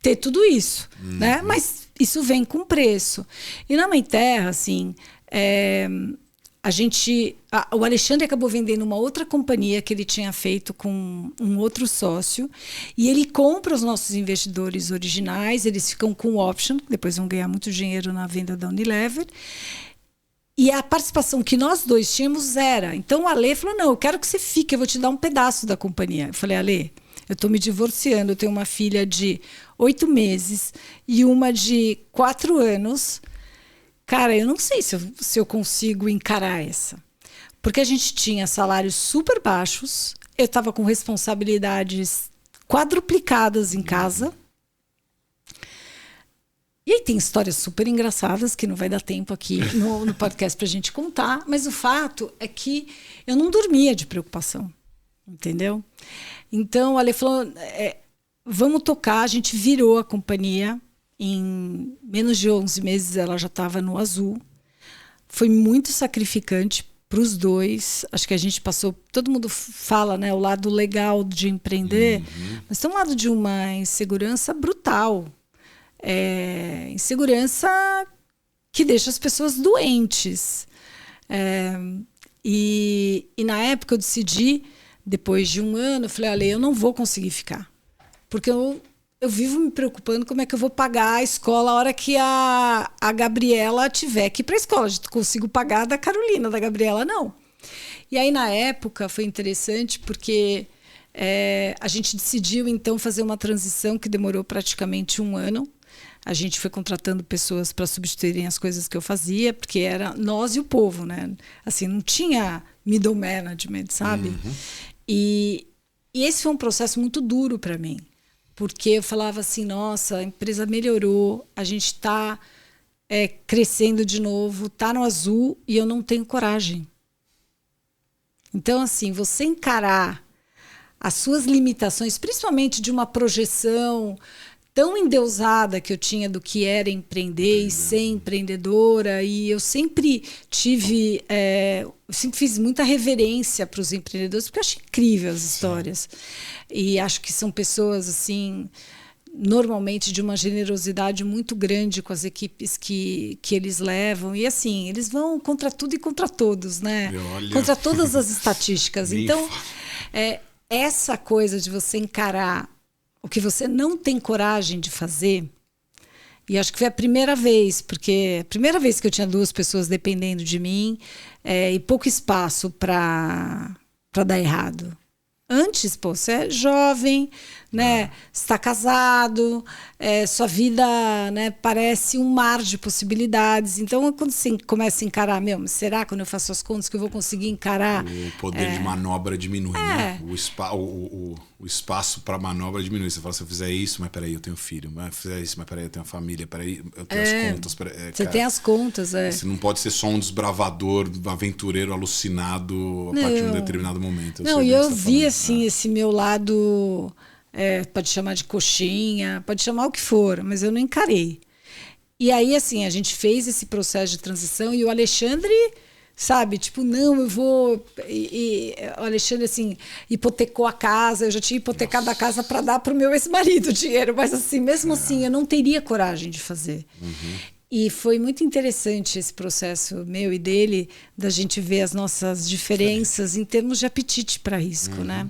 [SPEAKER 1] ter tudo isso, né? Mas isso vem com preço. E na Mãe Terra, assim... o Alexandre acabou vendendo uma outra companhia que ele tinha feito com um outro sócio, e ele compra os nossos investidores originais, eles ficam com option, depois vão ganhar muito dinheiro na venda da Unilever, e a participação que nós dois tínhamos era, então o Ale falou, não, eu quero que você fique, eu vou te dar um pedaço da companhia. Eu falei, Ale, eu estou me divorciando, eu tenho uma filha de 8 meses e uma de 4 anos. Cara, eu não sei se eu consigo encarar essa. Porque a gente tinha salários super baixos, eu estava com responsabilidades quadruplicadas em casa. E aí tem histórias super engraçadas, que não vai dar tempo aqui no podcast para a gente contar, mas o fato é que eu não dormia de preocupação. entendeu? Então, a Ale falou, vamos tocar. A gente virou a companhia. Em menos de 11 meses, ela já estava no azul. Foi muito sacrificante para os dois. Acho que a gente passou... Todo mundo fala, né, o lado legal de empreender, mas tem um lado de uma insegurança brutal. Insegurança que deixa as pessoas doentes. E na época eu decidi, depois de um ano, eu falei, olha, eu não vou conseguir ficar. Porque eu vivo me preocupando como é que eu vou pagar a escola a hora que a Gabriela tiver que ir para a escola. Eu consigo pagar da Carolina, da Gabriela não. E aí, na época, foi interessante porque a gente decidiu, então, fazer uma transição que demorou praticamente um ano. A gente foi contratando pessoas para substituírem as coisas que eu fazia, porque era nós e o povo, né? Assim, não tinha middle management, sabe? E esse foi um processo muito duro para mim. Porque eu falava assim, nossa, a empresa melhorou, a gente está crescendo de novo, está no azul e eu não tenho coragem. Então, assim, você encarar as suas limitações, principalmente de uma projeção tão endeusada que eu tinha do que era empreender e ser empreendedora, e eu sempre tive... eu sempre fiz muita reverência para os empreendedores, porque eu acho incrível as histórias. E acho que são pessoas, assim, normalmente de uma generosidade muito grande com as equipes que eles levam. E, assim, eles vão contra tudo e contra todos, né? Contra todas as estatísticas. Então, essa coisa de você encarar o que você não tem coragem de fazer... E acho que foi a primeira vez, porque a primeira vez que eu tinha 2 pessoas dependendo de mim e pouco espaço para dar errado. Antes, pô, você é jovem, né? Está casado, sua vida, né, parece um mar de possibilidades. Então, quando você começa a encarar, será quando eu faço as contas que eu vou conseguir encarar?
[SPEAKER 3] O poder de manobra diminui, né? O espaço para manobra diminui. Você fala, se eu fizer isso, mas peraí, eu tenho filho. Se eu fizer isso, mas peraí, eu tenho família. Peraí, eu tenho as contas.
[SPEAKER 1] Você tem as contas,
[SPEAKER 3] Você não pode ser só um desbravador, aventureiro alucinado a partir de um determinado momento.
[SPEAKER 1] Eu vi, assim, esse meu lado... pode chamar de coxinha, pode chamar o que for, mas eu não encarei. E aí, assim, a gente fez esse processo de transição e o Alexandre, sabe, tipo, não, eu vou... E o Alexandre, assim, hipotecou a casa, eu já tinha hipotecado a casa para dar para o meu ex-marido dinheiro, mas, assim, mesmo assim, eu não teria coragem de fazer. E foi muito interessante esse processo meu e dele, da gente ver as nossas diferenças em termos de apetite para risco, né?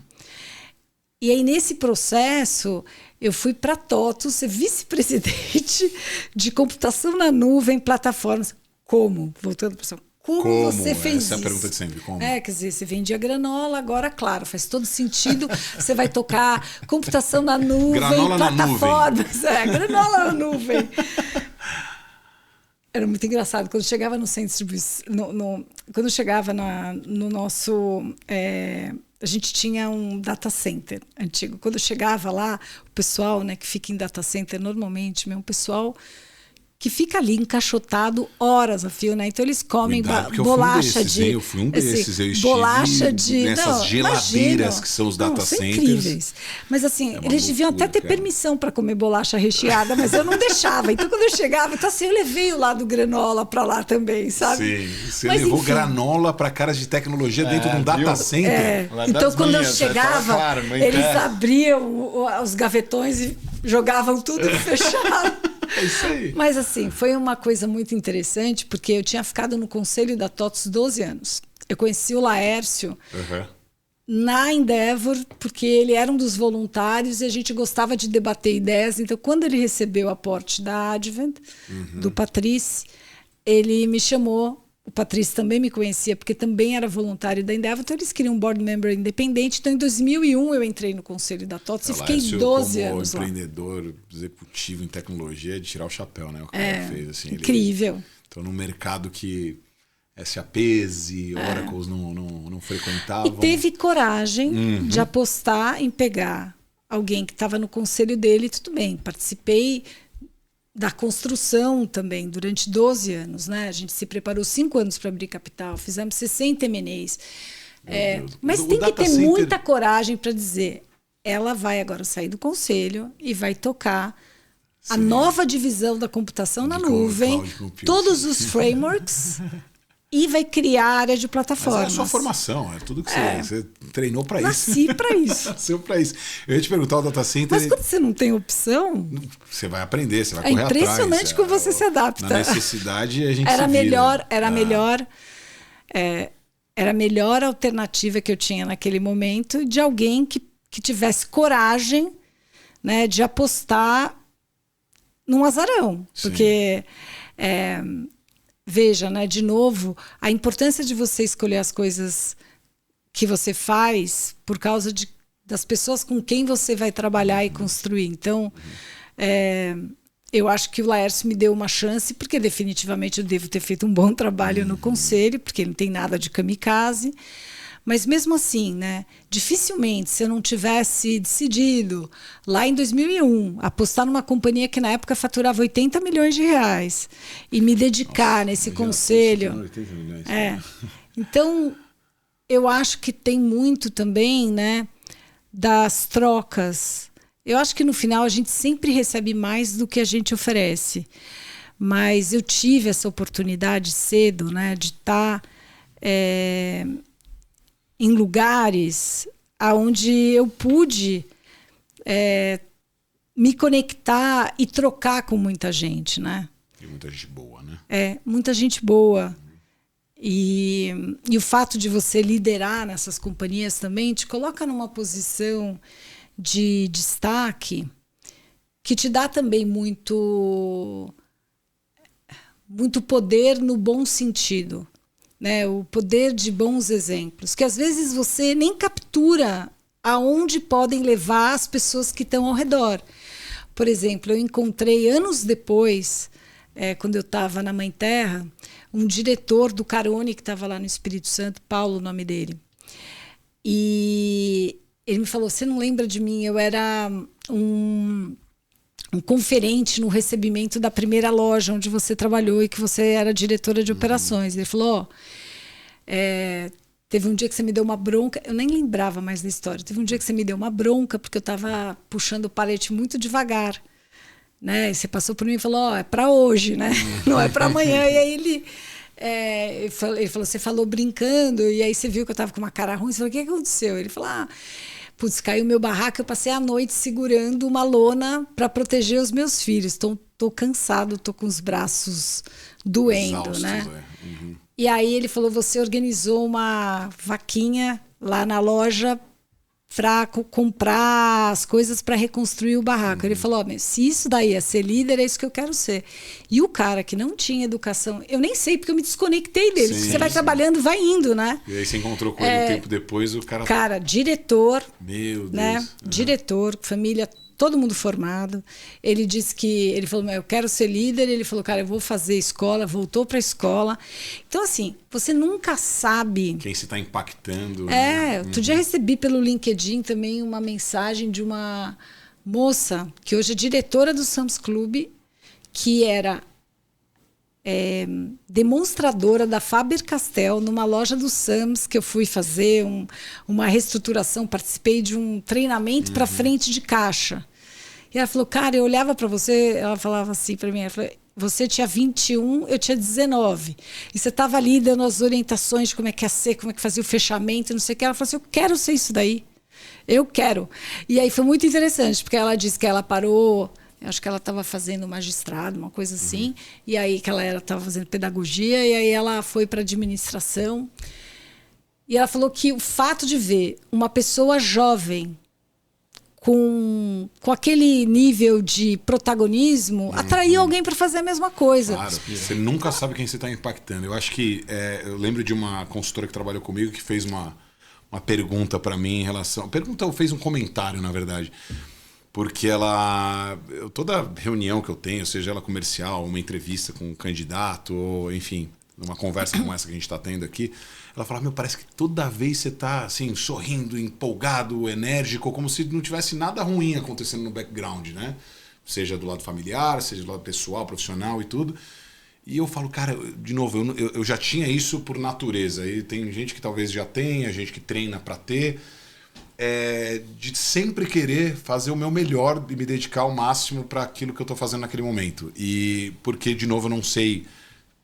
[SPEAKER 1] E aí, nesse processo, eu fui para a TOTVS ser vice-presidente de computação na nuvem, plataformas. Como? Voltando para como você fez isso?
[SPEAKER 3] Essa é a pergunta de sempre. Como?
[SPEAKER 1] Quer dizer, você vendia granola, agora, claro, faz todo sentido. Você vai tocar computação na nuvem,
[SPEAKER 3] granola
[SPEAKER 1] plataformas.
[SPEAKER 3] Na nuvem.
[SPEAKER 1] Granola na nuvem. Era muito engraçado. Quando chegava no centro de distribuição, quando chegava no nosso... a gente tinha um data center antigo. Quando eu chegava lá, o pessoal, né, que fica em data center normalmente, é um pessoal que fica ali encaixotado horas a fio, né? Então eles comem bolacha de...
[SPEAKER 3] Eu fui um desses. Eu estive
[SPEAKER 1] bolacha de...
[SPEAKER 3] nessas geladeiras que são os data centers.
[SPEAKER 1] Incríveis. Mas assim, eles deviam até ter permissão para comer bolacha recheada, mas eu não deixava. Então quando eu chegava, então assim, eu levei o lado granola para lá também, sabe?
[SPEAKER 3] Sim. Você levou granola para caras de tecnologia dentro de um data center.
[SPEAKER 1] Então quando eu chegava, eles abriam os gavetões e jogavam tudo e fechavam.
[SPEAKER 3] É isso aí.
[SPEAKER 1] Mas assim, foi uma coisa muito interessante, porque eu tinha ficado no conselho da TOTVS 12 anos. Eu conheci o Laércio na Endeavor, porque ele era um dos voluntários e a gente gostava de debater ideias. Então, quando ele recebeu o aporte da Advent, do Patrice, ele me chamou. O Patrício também me conhecia, porque também era voluntário da Endeavor, então eles queriam um board member independente. Então, em 2001, eu entrei no conselho da TOTVS e fiquei 12 anos lá.
[SPEAKER 3] Empreendedor executivo em tecnologia, de tirar o chapéu, né? O cara fez, assim,
[SPEAKER 1] incrível.
[SPEAKER 3] Então, no mercado que SAPs e Oracles não frequentavam.
[SPEAKER 1] E teve coragem de apostar em pegar alguém que estava no conselho dele, tudo bem, participei da construção também, durante 12 anos, né? A gente se preparou 5 anos para abrir capital, fizemos 60 M&As. Mas tem que ter muita coragem para dizer, ela vai agora sair do conselho e vai tocar a nova divisão da computação na nuvem, todos os frameworks e vai criar área de plataformas.
[SPEAKER 3] Mas é a sua formação, é tudo que você treinou para isso.
[SPEAKER 1] Nasci para isso.
[SPEAKER 3] Nasceu para isso. Eu ia te perguntar, o data center...
[SPEAKER 1] Mas quando você não tem opção...
[SPEAKER 3] Você vai aprender, você vai correr atrás.
[SPEAKER 1] É impressionante como você se adapta.
[SPEAKER 3] Na necessidade a gente
[SPEAKER 1] era
[SPEAKER 3] se vira.
[SPEAKER 1] Melhor, era melhor... era a melhor alternativa que eu tinha naquele momento de alguém que tivesse coragem, né, de apostar num azarão. Sim. Porque... veja, né, de novo, a importância de você escolher as coisas que você faz por causa das pessoas com quem você vai trabalhar e construir. Então, eu acho que o Laércio me deu uma chance, porque definitivamente eu devo ter feito um bom trabalho no conselho, porque ele não tem nada de kamikaze. Mas mesmo assim, né, dificilmente, se eu não tivesse decidido, lá em 2001, apostar numa companhia que na época faturava 80 milhões de reais e me dedicar nesse conselho. 80 milhões. Então, eu acho que tem muito também, né, das trocas. Eu acho que no final a gente sempre recebe mais do que a gente oferece. Mas eu tive essa oportunidade cedo, né, de estar... em lugares onde eu pude me conectar e trocar com muita gente, né?
[SPEAKER 3] E muita gente boa, né?
[SPEAKER 1] Muita gente boa. E o fato de você liderar nessas companhias também te coloca numa posição de destaque que te dá também muito poder no bom sentido. Né, o poder de bons exemplos, que às vezes você nem captura aonde podem levar as pessoas que estão ao redor. Por exemplo, eu encontrei anos depois, quando eu estava na Mãe Terra, um diretor do Carone que estava lá no Espírito Santo, Paulo, o nome dele. E ele me falou, você não lembra de mim? Eu era um conferente no recebimento da primeira loja onde você trabalhou e que você era diretora de operações. Ele falou, teve um dia que você me deu uma bronca, eu nem lembrava mais da história, teve um dia que você me deu uma bronca porque eu estava puxando o palete muito devagar, né? E você passou por mim e falou, é para hoje, né? Não é para amanhã. E aí ele falou, você falou brincando, e aí você viu que eu estava com uma cara ruim, você falou, o que aconteceu? Ele falou, putz, caiu meu barraco, eu passei a noite segurando uma lona para proteger os meus filhos. Tô cansado, tô com os braços doendo, exaustos, né? Uhum. E aí ele falou, você organizou uma vaquinha lá na loja para comprar as coisas para reconstruir o barraco. Ele falou, se isso daí é ser líder, é isso que eu quero ser. E o cara que não tinha educação, eu nem sei, porque eu me desconectei dele. Sim, você vai trabalhando, vai indo, né?
[SPEAKER 3] E aí você encontrou com ele um tempo depois, o cara...
[SPEAKER 1] Cara, diretor.
[SPEAKER 3] Meu Deus.
[SPEAKER 1] Né? Diretor, família, todo mundo formado. Ele disse ele falou, eu quero ser líder. Ele falou, cara, eu vou fazer escola, voltou para a escola. Então, assim, você nunca sabe...
[SPEAKER 3] Quem você está impactando.
[SPEAKER 1] Outro dia recebi pelo LinkedIn também uma mensagem de uma moça, que hoje é diretora do Sam's Club, que era demonstradora da Faber-Castell numa loja do Sam's, que eu fui fazer uma reestruturação, participei de um treinamento para frente de caixa. E ela falou, cara, eu olhava para você, ela falava assim para mim, ela falou, você tinha 21, eu tinha 19. E você estava ali dando as orientações de como é que ia ser, como é que fazia o fechamento, não sei o que. Ela falou assim, eu quero ser isso daí. Eu quero. E aí foi muito interessante, porque ela disse que ela parou, acho que ela estava fazendo magistrado, uma coisa assim, e aí que ela estava fazendo pedagogia, e aí ela foi para administração. E ela falou que o fato de ver uma pessoa jovem com aquele nível de protagonismo, atraiu alguém para fazer a mesma coisa.
[SPEAKER 3] Claro, você nunca sabe quem você está impactando. Eu acho que eu lembro de uma consultora que trabalhou comigo que fez uma pergunta para mim em relação... fez um comentário, na verdade. Porque toda reunião que eu tenho, seja ela comercial, uma entrevista com um candidato, ou enfim, uma conversa como essa que a gente está tendo aqui, ela fala, parece que toda vez você está assim, sorrindo, empolgado, enérgico, como se não tivesse nada ruim acontecendo no background, né? Seja do lado familiar, seja do lado pessoal, profissional e tudo. E eu falo, cara, de novo, eu já tinha isso por natureza. E tem gente que talvez já tenha, gente que treina para ter. De sempre querer fazer o meu melhor e me dedicar ao máximo para aquilo que eu estou fazendo naquele momento. E porque, de novo, eu não sei,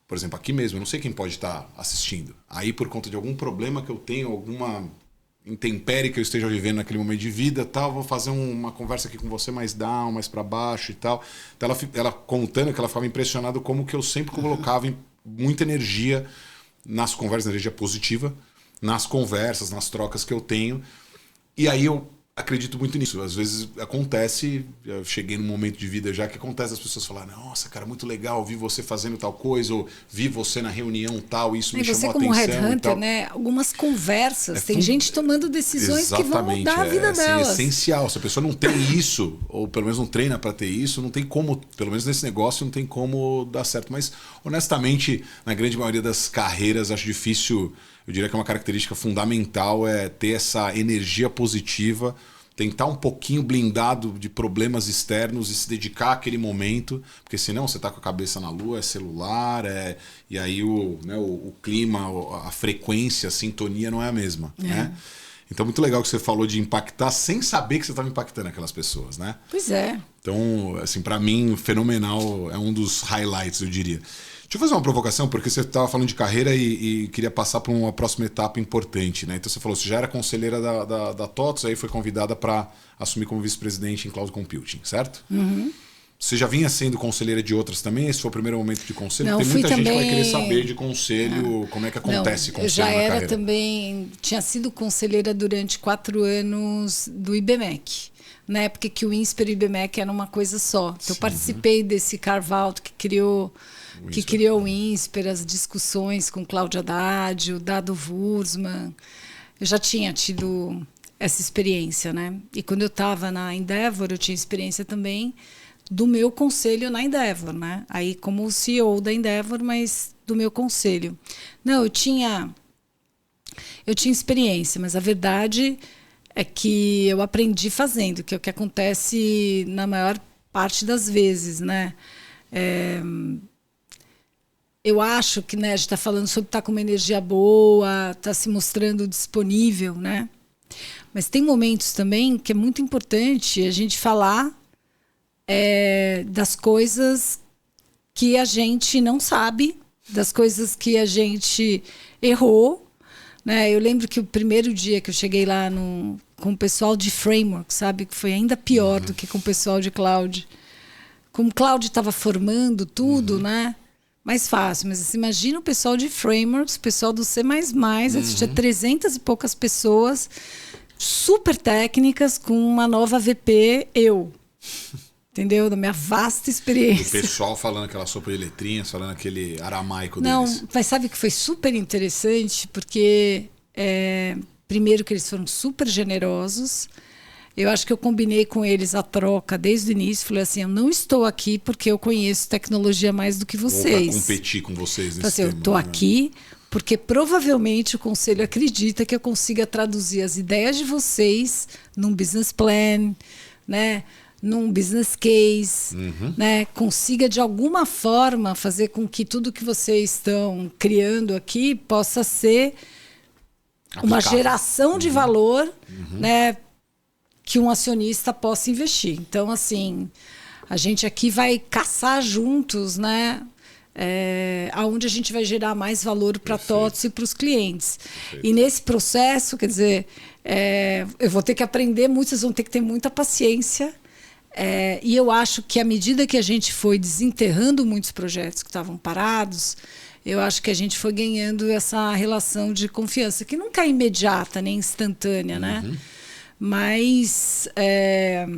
[SPEAKER 3] por exemplo, aqui mesmo, eu não sei quem pode estar assistindo. Aí, por conta de algum problema que eu tenho, alguma intempérie que eu esteja vivendo naquele momento de vida, tal, vou fazer uma conversa aqui com você mais down, mais para baixo e tal. Então, ela contando que ela ficava impressionada como que eu sempre colocava muita energia nas conversas, energia positiva, nas conversas, nas trocas que eu tenho. E aí eu acredito muito nisso. Às vezes acontece, eu cheguei num momento de vida já que acontece as pessoas falarem, nossa, cara, muito legal, vi você fazendo tal coisa, ou vi você na reunião tal, isso me chamou a atenção.
[SPEAKER 1] E você como headhunter, né? Algumas conversas, tem gente tomando decisões que vão mudar a vida delas.
[SPEAKER 3] É essencial. Se a pessoa não tem isso, ou pelo menos não treina para ter isso, não tem como, pelo menos nesse negócio, não tem como dar certo. Mas, honestamente, na grande maioria das carreiras, acho difícil. Eu diria que é uma característica fundamental ter essa energia positiva, tentar um pouquinho blindado de problemas externos e se dedicar àquele momento, porque senão você está com a cabeça na lua, é celular, e aí o clima, a frequência, a sintonia não é a mesma. Né? Então, muito legal que você falou de impactar sem saber que você estava impactando aquelas pessoas, né?
[SPEAKER 1] Pois é.
[SPEAKER 3] Então, assim, para mim, fenomenal, é um dos highlights, eu diria. Deixa eu fazer uma provocação, porque você estava falando de carreira e queria passar para uma próxima etapa importante, né? Então você falou, você já era conselheira da TOTVS, aí foi convidada para assumir como vice-presidente em Cloud Computing, certo?
[SPEAKER 1] Uhum.
[SPEAKER 3] Você já vinha sendo conselheira de outras também? Esse foi o primeiro momento de conselho?
[SPEAKER 1] Não,
[SPEAKER 3] tem muita gente
[SPEAKER 1] também...
[SPEAKER 3] que vai querer saber de conselho, como é que acontece conselho
[SPEAKER 1] eu já
[SPEAKER 3] na
[SPEAKER 1] era
[SPEAKER 3] carreira.
[SPEAKER 1] também, tinha sido conselheira durante 4 anos do IBMEC. Na época que o INSPER e o IBMEC eram uma coisa só. Então, eu participei desse carve-out que criou o INSPER, as discussões com Cláudia Haddad, o Dado Wurzman. Eu já tinha tido essa experiência, né? E quando eu estava na Endeavor, eu tinha experiência também do meu conselho na Endeavor, né? Aí como CEO da Endeavor, mas do meu conselho. Não, eu tinha experiência, mas a verdade é que eu aprendi fazendo, que é o que acontece na maior parte das vezes, né? Eu acho que, né, a gente está falando sobre estar com uma energia boa, estar se mostrando disponível, né? Mas tem momentos também que é muito importante a gente falar das coisas que a gente não sabe, das coisas que a gente errou, né? Eu lembro que o primeiro dia que eu cheguei lá com o pessoal de Framework, sabe? Que foi ainda pior do que com o pessoal de Cloud. Como o Cloud estava formando tudo, né? Mais fácil, mas você imagina o pessoal de Frameworks, o pessoal do C++, tinha 300 e poucas pessoas, super técnicas, com uma nova VP, entendeu? Da minha vasta experiência.
[SPEAKER 3] O pessoal falando aquela sopa de letrinhas, falando aquele aramaico
[SPEAKER 1] deles. Não, mas sabe que foi super interessante, porque primeiro que eles foram super generosos. Eu acho que eu combinei com eles a troca desde o início. Falei assim, eu não estou aqui porque eu conheço tecnologia mais do que vocês.
[SPEAKER 3] Ou para competir com vocês nesse
[SPEAKER 1] assim,
[SPEAKER 3] tema.
[SPEAKER 1] Eu estou aqui porque provavelmente o conselho acredita que eu consiga traduzir as ideias de vocês num business plan, né? Num business case, né? Consiga de alguma forma fazer com que tudo que vocês estão criando aqui possa ser uma geração de valor, né? Que um acionista possa investir. Então, assim, a gente aqui vai caçar juntos, né? Aonde a gente vai gerar mais valor para a TOTVS e para os clientes. Perfeito. E nesse processo, quer dizer, eu vou ter que aprender muito, vocês vão ter que ter muita paciência. E eu acho que à medida que a gente foi desenterrando muitos projetos que estavam parados, eu acho que a gente foi ganhando essa relação de confiança, que nunca é imediata nem instantânea, né? Mas...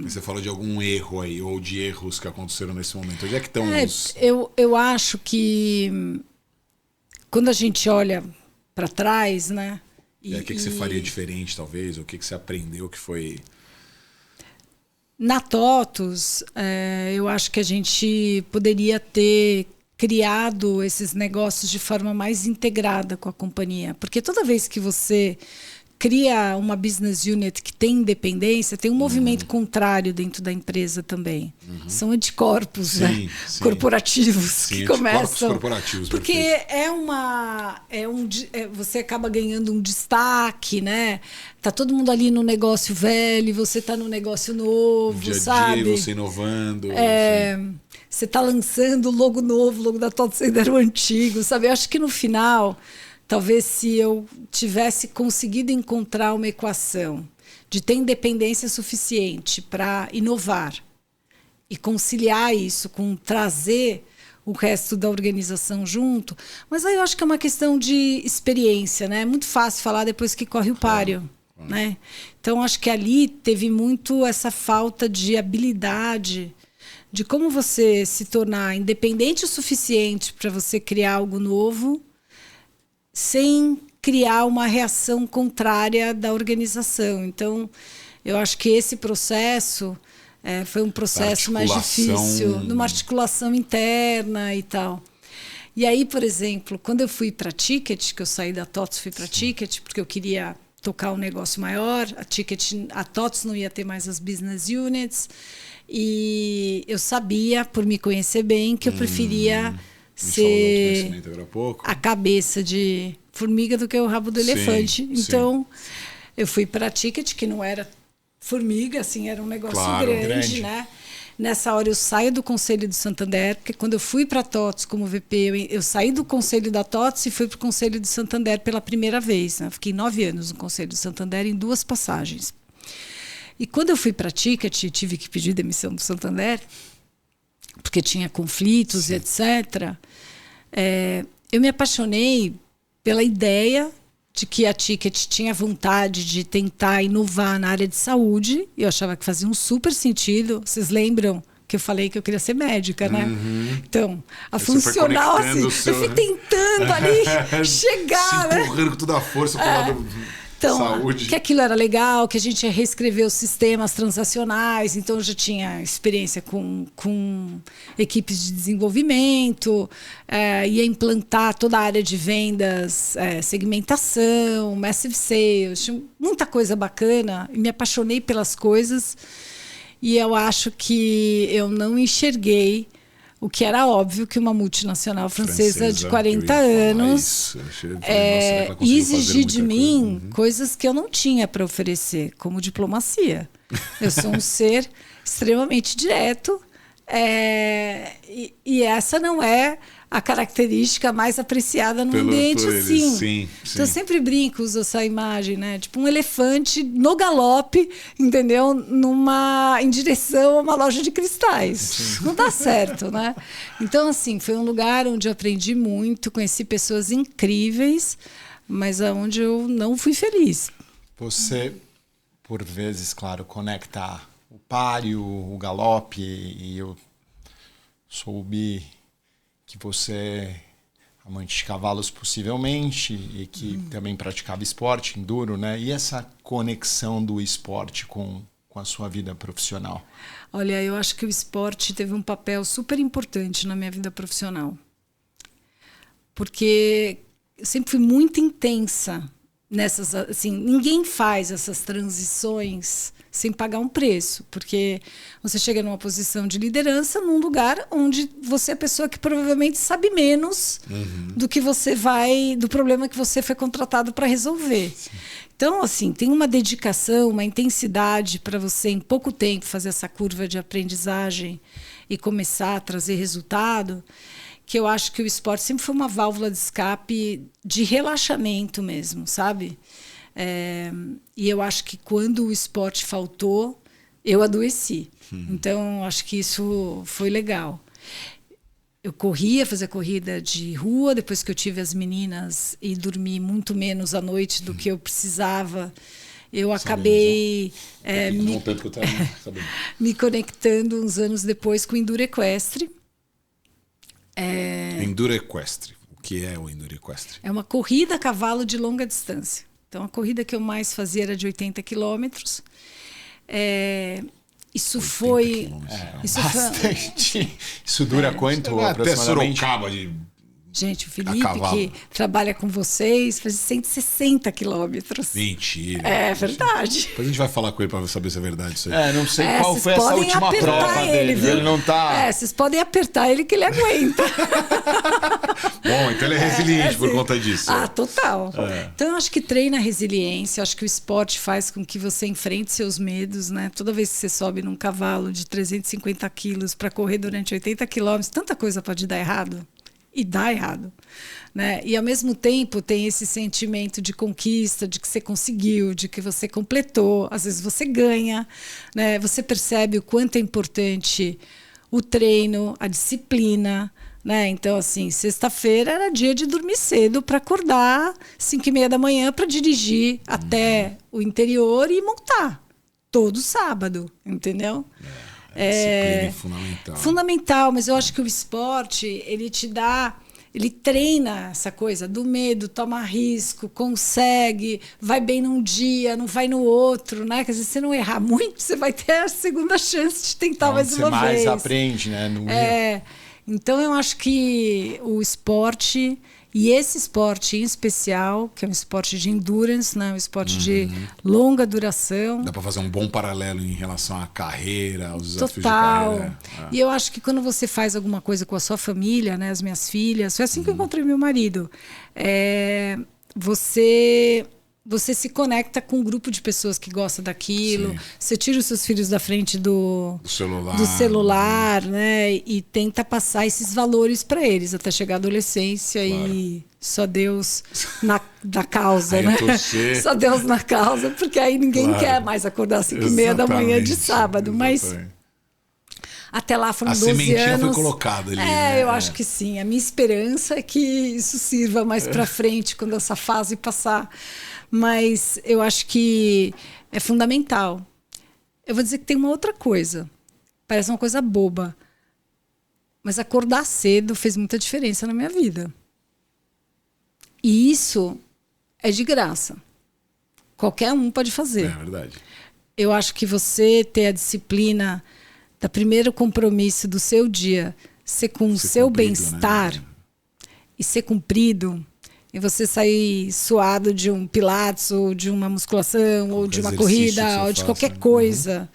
[SPEAKER 3] Você falou de algum erro aí, ou de erros que aconteceram nesse momento. Onde é que estão os...
[SPEAKER 1] Eu acho que quando a gente olha para trás, né?
[SPEAKER 3] O que você faria diferente, talvez? O que você aprendeu que foi...
[SPEAKER 1] Na TOTVS, eu acho que a gente poderia ter criado esses negócios de forma mais integrada com a companhia. Porque toda vez que você cria uma business unit que tem independência, tem um movimento contrário dentro da empresa também. São anticorpos, né? Corporativos que começam.
[SPEAKER 3] Corporativos,
[SPEAKER 1] porque você acaba ganhando um destaque, né? Tá todo mundo ali no negócio velho, você tá no negócio novo,
[SPEAKER 3] dia a
[SPEAKER 1] sabe?
[SPEAKER 3] dia, você inovando.
[SPEAKER 1] Você tá lançando o logo novo, o logo da TOTVS ainda era o antigo, sabe? Eu acho que no final, talvez se eu tivesse conseguido encontrar uma equação de ter independência suficiente para inovar e conciliar isso com trazer o resto da organização junto, mas aí eu acho que é uma questão de experiência, né? É muito fácil falar depois que corre o páreo, né? Então acho que ali teve muito essa falta de habilidade de como você se tornar independente o suficiente para você criar algo novo, sem criar uma reação contrária da organização. Então, eu acho que esse processo foi um processo mais difícil, numa articulação interna e tal. E aí, por exemplo, quando eu fui para a Ticket, que eu saí da TOTVS, fui para a Ticket, porque eu queria tocar um negócio maior, a TOTVS não ia ter mais as business units, e eu sabia, por me conhecer bem, que eu preferia ser a cabeça de formiga do que o rabo do elefante. Então, eu fui para a Ticket, que não era formiga, assim, era um negócio grande, né? Nessa hora eu saio do Conselho do Santander, porque quando eu fui para a TOTVS como VP, eu saí do Conselho da TOTVS e fui para o Conselho do Santander pela primeira vez, né? Fiquei 9 anos no Conselho do Santander em 2 passagens. E quando eu fui para a Ticket, tive que pedir demissão do Santander, porque tinha conflitos, etc. Eu me apaixonei pela ideia de que a Ticket tinha vontade de tentar inovar na área de saúde. Eu achava que fazia um super sentido. Vocês lembram que eu falei que eu queria ser médica, né? Então, a funcional, assim, eu fui tentando ali chegar,
[SPEAKER 3] se empurrando com toda a força pro lado...
[SPEAKER 1] Então,
[SPEAKER 3] saúde.
[SPEAKER 1] Que aquilo era legal, que a gente ia reescrever os sistemas transacionais, então eu já tinha experiência com equipes de desenvolvimento, ia implantar toda a área de vendas, segmentação, massive sales, tinha muita coisa bacana, e me apaixonei pelas coisas, e eu acho que eu não enxerguei o que era óbvio que uma multinacional francesa de 40 anos ia exigir de mim coisas que eu não tinha para oferecer, como diplomacia. Eu sou um ser extremamente direto, e essa não é a característica mais apreciada no ambiente assim.
[SPEAKER 3] Sim.
[SPEAKER 1] Então eu sempre brinco, uso essa imagem, né? Tipo um elefante no galope, entendeu? Em direção a uma loja de cristais. Sim. Não dá certo, né? Então, assim, foi um lugar onde eu aprendi muito, conheci pessoas incríveis, mas onde eu não fui feliz.
[SPEAKER 2] Você, por vezes, claro, conecta o páreo, o galope, e eu soube que você é amante de cavalos possivelmente e que também praticava esporte, enduro, né? E essa conexão do esporte com a sua vida profissional?
[SPEAKER 1] Olha, eu acho que o esporte teve um papel super importante na minha vida profissional. Porque eu sempre fui muito intensa nessas... Assim, ninguém faz essas transições sem pagar um preço, porque você chega numa posição de liderança num lugar onde você é a pessoa que provavelmente sabe menos do que você do problema que você foi contratado para resolver. Sim. Então, assim, tem uma dedicação, uma intensidade para você, em pouco tempo, fazer essa curva de aprendizagem e começar a trazer resultado, que eu acho que o esporte sempre foi uma válvula de escape de relaxamento mesmo, sabe? E eu acho que quando o esporte faltou, eu adoeci. Então, acho que isso foi legal. Eu fazia corrida de rua, depois que eu tive as meninas e dormi muito menos à noite do que eu precisava. Eu acabei me conectando uns anos depois com o enduro equestre.
[SPEAKER 3] Enduro equestre. O que é o enduro equestre?
[SPEAKER 1] É uma corrida a cavalo de longa distância. Então, a corrida que eu mais fazia era de 80 quilômetros. Isso foi...
[SPEAKER 2] Bastante. Isso dura quanto?
[SPEAKER 3] Até Sorocaba de
[SPEAKER 1] Gente, o Felipe, que trabalha com vocês, faz 160 quilômetros.
[SPEAKER 3] Mentira.
[SPEAKER 1] É verdade.
[SPEAKER 3] Depois a gente vai falar com ele para saber se é verdade isso aí.
[SPEAKER 2] Não sei qual foi essa última prova dele. Ele não tá...
[SPEAKER 1] vocês podem apertar ele que ele aguenta.
[SPEAKER 3] Bom, então ele é resiliente por conta disso.
[SPEAKER 1] Total. Então eu acho que treina a resiliência, acho que o esporte faz com que você enfrente seus medos, né? Toda vez que você sobe num cavalo de 350 quilos para correr durante 80 quilômetros, tanta coisa pode dar errado. E dá errado, né? E ao mesmo tempo tem esse sentimento de conquista, de que você conseguiu, de que você completou. Às vezes você ganha, né? Você percebe o quanto é importante o treino, a disciplina, né? Então, assim, sexta-feira era dia de dormir cedo para acordar 5h30 da manhã para dirigir até o interior e montar todo sábado, entendeu?
[SPEAKER 3] Disciplina é fundamental.
[SPEAKER 1] Fundamental, mas eu acho que o esporte, ele treina essa coisa do medo, toma risco, consegue, vai bem num dia, não vai no outro, né? Quer dizer, se você não errar muito, você vai ter a segunda chance de tentar mais uma vez.
[SPEAKER 2] Você mais aprende, né?
[SPEAKER 1] Então eu acho que o esporte, e esse esporte em especial, que é um esporte de endurance, né? Um esporte de longa duração.
[SPEAKER 3] Dá para fazer um bom paralelo em relação à carreira, aos desafios
[SPEAKER 1] Total.
[SPEAKER 3] de carreira.
[SPEAKER 1] E eu acho que quando você faz alguma coisa com a sua família, né? As minhas filhas, foi assim que eu encontrei meu marido. Você se conecta com um grupo de pessoas que gosta daquilo. Sim. Você tira os seus filhos da frente do celular, né? E tenta passar esses valores para eles até chegar à adolescência. Claro. E só Deus na causa, né? Só Deus na causa, porque aí ninguém quer mais acordar às 5h30 da manhã de sábado. Mas até lá foram 12 anos. A sementinha foi colocada ali. Eu acho que sim. A minha esperança é que isso sirva mais para frente quando essa fase passar. Mas eu acho que é fundamental. Eu vou dizer que tem uma outra coisa. Parece uma coisa boba. Mas acordar cedo fez muita diferença na minha vida. E isso é de graça. Qualquer um pode fazer.
[SPEAKER 3] É verdade.
[SPEAKER 1] Eu acho que você ter a disciplina do primeiro compromisso do seu dia ser com o seu bem-estar, né? E ser cumprido, e você sair suado de um pilates, ou de uma musculação, ou de uma corrida, ou de qualquer coisa,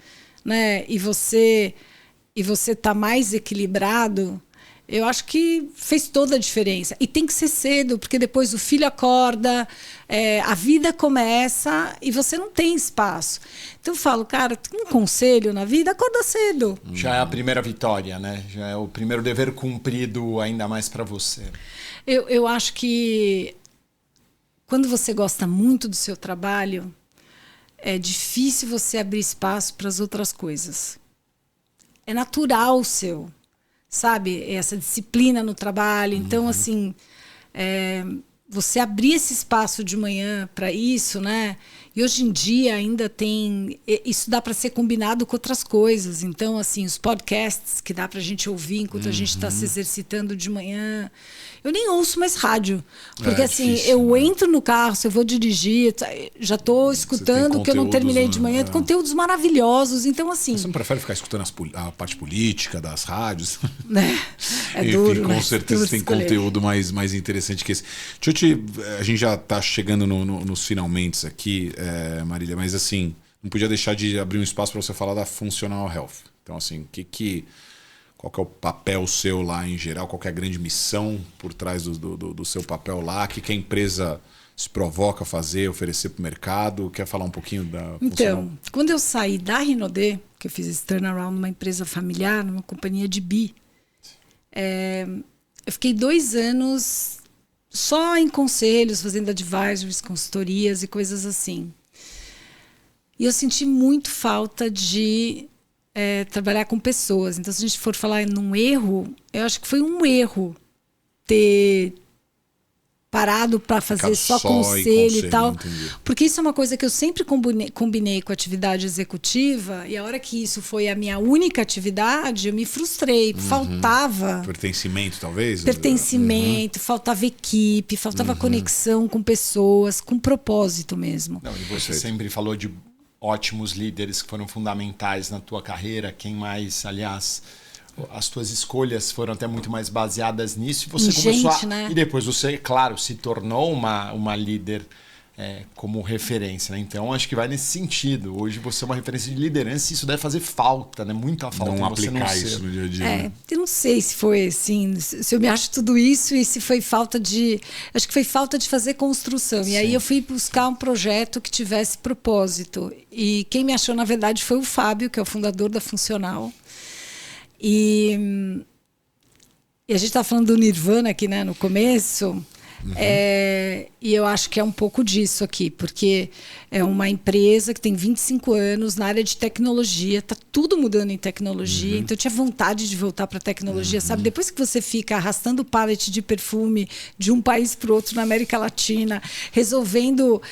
[SPEAKER 1] né? E você tá mais equilibrado, eu acho que fez toda a diferença. E tem que ser cedo, porque depois o filho acorda, a vida começa e você não tem espaço. Então eu falo, cara, um conselho na vida, acorda cedo.
[SPEAKER 2] Já é a primeira vitória, né? Já é o primeiro dever cumprido, ainda mais para você.
[SPEAKER 1] Eu acho que quando você gosta muito do seu trabalho, é difícil você abrir espaço para as outras coisas. É natural o seu, sabe? Essa disciplina no trabalho. Então, assim, você abrir esse espaço de manhã para isso, né? E hoje em dia ainda tem... Isso dá para ser combinado com outras coisas. Então, assim, os podcasts que dá para a gente ouvir enquanto a gente está se exercitando de manhã. Eu nem ouço mais rádio. Porque, assim, difícil, eu entro no carro, se eu vou dirigir, já estou escutando o que eu não terminei de manhã. Conteúdos maravilhosos. Então, assim...
[SPEAKER 3] Você não prefere ficar escutando a parte política das rádios?
[SPEAKER 1] É duro,
[SPEAKER 3] enfim, com certeza tem conteúdo mais interessante que esse. A gente já está chegando nos finalmente aqui, Marília, mas assim, não podia deixar de abrir um espaço para você falar da Functional Health. Então, assim, qual que é o papel seu lá em geral? Qual que é a grande missão por trás do seu papel lá? O que a empresa se provoca a fazer, oferecer para o mercado? Quer falar um pouquinho da Funcional?
[SPEAKER 1] Então, quando eu saí da Rinode, que eu fiz esse turnaround numa empresa familiar, numa companhia de bi, eu fiquei 2 anos só em conselhos, fazendo advisories, consultorias e coisas assim. E eu senti muito falta de trabalhar com pessoas. Então, se a gente for falar num erro, eu acho que foi um erro ter parado para fazer só conselho e tal. Entendi. Porque isso é uma coisa que eu sempre combinei com a atividade executiva, e a hora que isso foi a minha única atividade, eu me frustrei. Faltava...
[SPEAKER 3] Pertencimento, talvez?
[SPEAKER 1] Pertencimento, faltava equipe, faltava conexão com pessoas, com propósito mesmo.
[SPEAKER 2] Não, e você sempre falou de ótimos líderes que foram fundamentais na tua carreira. Quem mais, aliás... as tuas escolhas foram até muito mais baseadas nisso, e você
[SPEAKER 1] Em
[SPEAKER 2] começou
[SPEAKER 1] gente, né?
[SPEAKER 2] E depois você, claro, se tornou uma líder como referência, né? Então acho que vai nesse sentido. Hoje você é uma referência de liderança e isso deve fazer falta, né? Muita falta.
[SPEAKER 3] Não
[SPEAKER 2] você
[SPEAKER 3] aplicar
[SPEAKER 2] não
[SPEAKER 3] isso no dia a dia.
[SPEAKER 1] Eu não sei se foi assim, se eu me acho tudo isso e se foi falta de... Acho que foi falta de fazer construção. E aí eu fui buscar um projeto que tivesse propósito. E quem me achou, na verdade, foi o Fábio, que é o fundador da Funcional. E a gente estava falando do Nirvana aqui, né, no começo. E eu acho que é um pouco disso aqui, porque é uma empresa que tem 25 anos na área de tecnologia, está tudo mudando em tecnologia, então eu tinha vontade de voltar para a tecnologia, sabe? Depois que você fica arrastando o pallet de perfume de um país para o outro na América Latina, resolvendo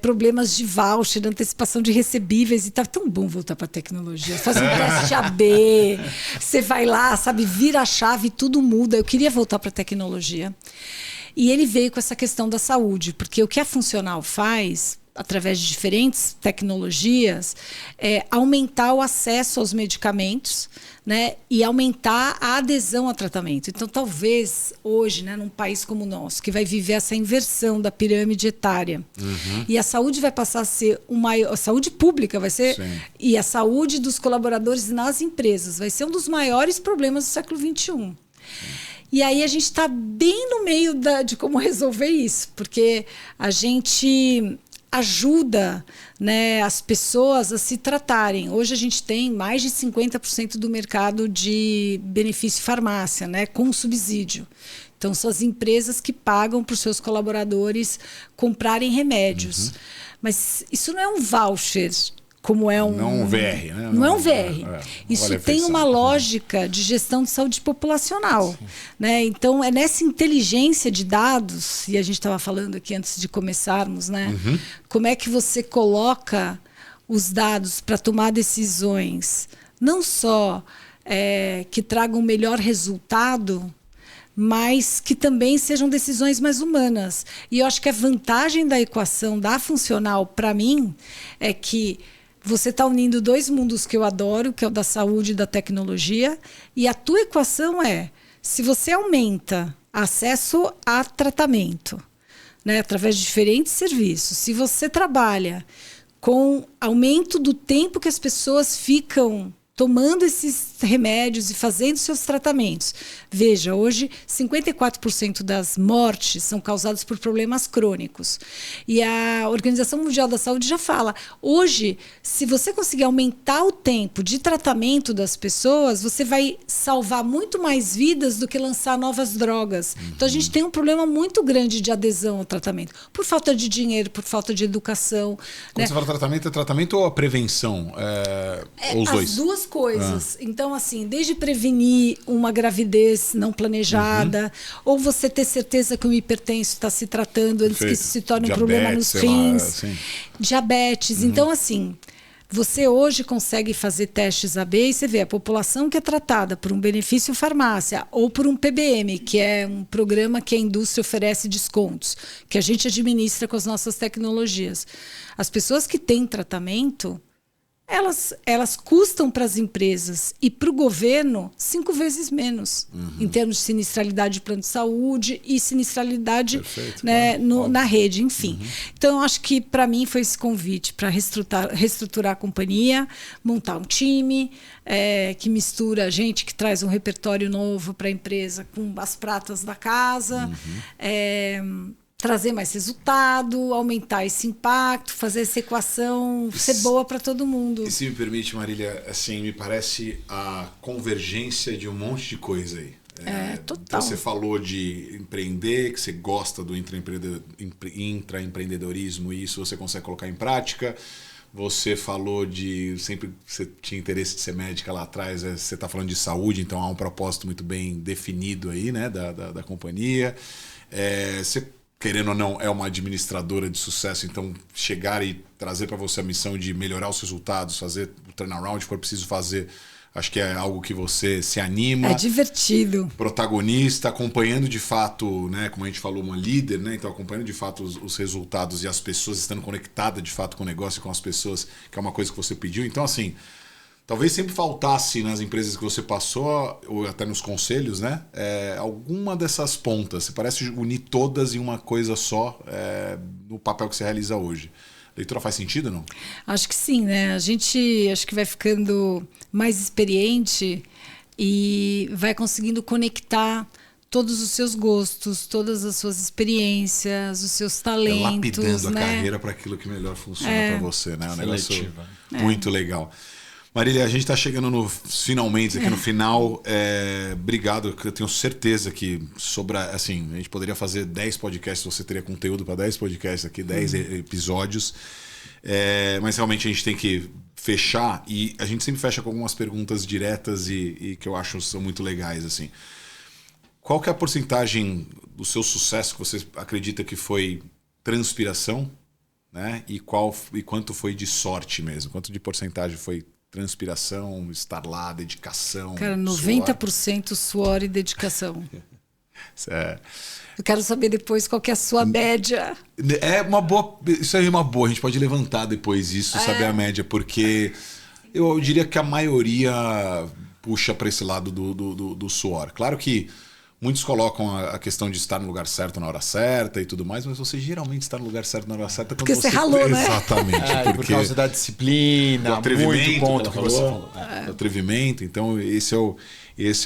[SPEAKER 1] problemas de voucher, antecipação de recebíveis, e tá tão bom voltar para a tecnologia. Faz um teste AB, você vai lá, sabe, vira a chave e tudo muda. Eu queria voltar para a tecnologia. E ele veio com essa questão da saúde, porque o que a Funcional faz, através de diferentes tecnologias, é aumentar o acesso aos medicamentos, né, e aumentar a adesão ao tratamento. Então, talvez hoje, né, num país como o nosso, que vai viver essa inversão da pirâmide etária, e a saúde vai passar a ser a saúde pública vai ser, e a saúde dos colaboradores nas empresas vai ser um dos maiores problemas do século XXI. E aí a gente está bem no meio de como resolver isso, porque a gente ajuda, né, as pessoas a se tratarem. Hoje a gente tem mais de 50% do mercado de benefício farmácia, né, com subsídio. Então são as empresas que pagam para os seus colaboradores comprarem remédios. Mas isso não é um voucher, como é um...
[SPEAKER 3] Não um VR, né?
[SPEAKER 1] Não é um VR. Isso tem uma lógica de gestão de saúde populacional. Né? Então, é nessa inteligência de dados, e a gente estava falando aqui antes de começarmos, né? Como é que você coloca os dados para tomar decisões, não só que tragam um melhor resultado, mas que também sejam decisões mais humanas. E eu acho que a vantagem da equação da Funcional, para mim, é que você está unindo dois mundos que eu adoro, que é o da saúde e da tecnologia, e a tua equação é, se você aumenta acesso a tratamento, né, através de diferentes serviços, se você trabalha com aumento do tempo que as pessoas ficam tomando esses remédios e fazendo seus tratamentos. Veja, hoje 54% das mortes são causadas por problemas crônicos. E a Organização Mundial da Saúde já fala, hoje, se você conseguir aumentar o tempo de tratamento das pessoas, você vai salvar muito mais vidas do que lançar novas drogas. Então a gente tem um problema muito grande de adesão ao tratamento, por falta de dinheiro, por falta de educação.
[SPEAKER 3] Quando você fala tratamento, é tratamento ou a prevenção? Ou os dois?
[SPEAKER 1] As duas coisas. Então, assim, desde prevenir uma gravidez não planejada, ou você ter certeza que o hipertenso está se tratando antes que isso se torne um problema nos rins, diabetes. Então, assim, você hoje consegue fazer testes AB e você vê a população que é tratada por um benefício farmácia ou por um PBM, que é um programa que a indústria oferece descontos, que a gente administra com as nossas tecnologias. As pessoas que têm tratamento, elas custam para as empresas e para o governo 5 vezes menos, em termos de sinistralidade de plano de saúde e sinistralidade, né, na rede, enfim. Então, eu acho que para mim foi esse convite para reestruturar a companhia, montar um time que mistura gente que traz um repertório novo para a empresa com as pratas da casa, trazer mais resultado, aumentar esse impacto, fazer essa equação ser boa para todo mundo.
[SPEAKER 3] E se me permite, Marília, assim, me parece a convergência de um monte de coisa aí.
[SPEAKER 1] Total.
[SPEAKER 3] Então você falou de empreender, que você gosta do intraempreendedorismo e isso você consegue colocar em prática. Você falou de... Sempre você tinha interesse de ser médica lá atrás, você está falando de saúde, então há um propósito muito bem definido aí, né, da companhia. Você, querendo ou não, é uma administradora de sucesso, então chegar e trazer para você a missão de melhorar os resultados, fazer o turnaround, se for preciso fazer, acho que é algo que você se anima.
[SPEAKER 1] É divertido.
[SPEAKER 3] Protagonista, acompanhando de fato, né, como a gente falou, uma líder, né, então acompanhando de fato os resultados e as pessoas estando conectadas de fato com o negócio e com as pessoas, que é uma coisa que você pediu. Então, assim, talvez sempre faltasse nas empresas que você passou, ou até nos conselhos, né? Alguma dessas pontas. Você parece unir todas em uma coisa só no papel que você realiza hoje. Leitura faz sentido, não?
[SPEAKER 1] Acho que sim, né? A gente acho que vai ficando mais experiente e vai conseguindo conectar todos os seus gostos, todas as suas experiências, os seus talentos.
[SPEAKER 3] Lapidando
[SPEAKER 1] né?
[SPEAKER 3] a carreira para aquilo que melhor funciona para você, né? Um negócio muito legal. Marília, a gente está chegando no finalmente, aqui no final. Obrigado, eu tenho certeza que assim, a gente poderia fazer 10 podcasts, você teria conteúdo para 10 podcasts aqui, 10 episódios. Mas realmente a gente tem que fechar, e a gente sempre fecha com algumas perguntas diretas e que eu acho são muito legais. Assim. Qual que é a porcentagem do seu sucesso que você acredita que foi transpiração, né? E quanto foi de sorte mesmo? Quanto de porcentagem foi transpiração, estar lá, dedicação?
[SPEAKER 1] Cara, 90% suor e dedicação. Eu quero saber depois qual que é a sua média.
[SPEAKER 3] Isso aí é uma boa. A gente pode levantar depois isso, saber a média, porque eu diria que a maioria puxa para esse lado do suor. Claro que muitos colocam a questão de estar no lugar certo na hora certa e tudo mais, mas você geralmente está no lugar certo na hora certa quando
[SPEAKER 1] porque você ralou, né?
[SPEAKER 3] Exatamente.
[SPEAKER 2] Por causa da disciplina,
[SPEAKER 3] do atrevimento,
[SPEAKER 2] muito ponto que você falou.
[SPEAKER 3] Do atrevimento. Então, esse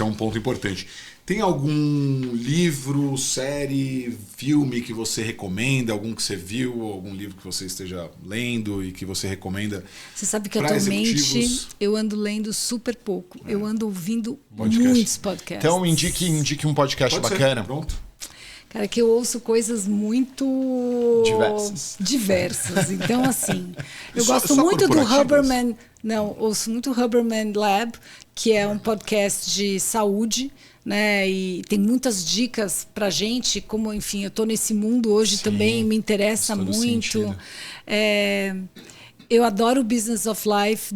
[SPEAKER 3] é um ponto importante. Tem algum livro, série, filme que você recomenda? Algum que você viu? Algum livro que você esteja lendo e que você recomenda?
[SPEAKER 1] Você sabe que atualmente eu ando lendo super pouco. Eu ando ouvindo muitos podcasts.
[SPEAKER 2] Então indique um podcast bacana.
[SPEAKER 3] Pronto.
[SPEAKER 1] Cara, que eu ouço coisas muito diversas. Então, assim, eu gosto muito do Huberman. Não, ouço muito o Huberman Lab, que é um podcast de saúde. Né? E tem muitas dicas pra gente, como, enfim, eu tô nesse mundo hoje. Sim, também, me interessa muito. Eu adoro o Business of Life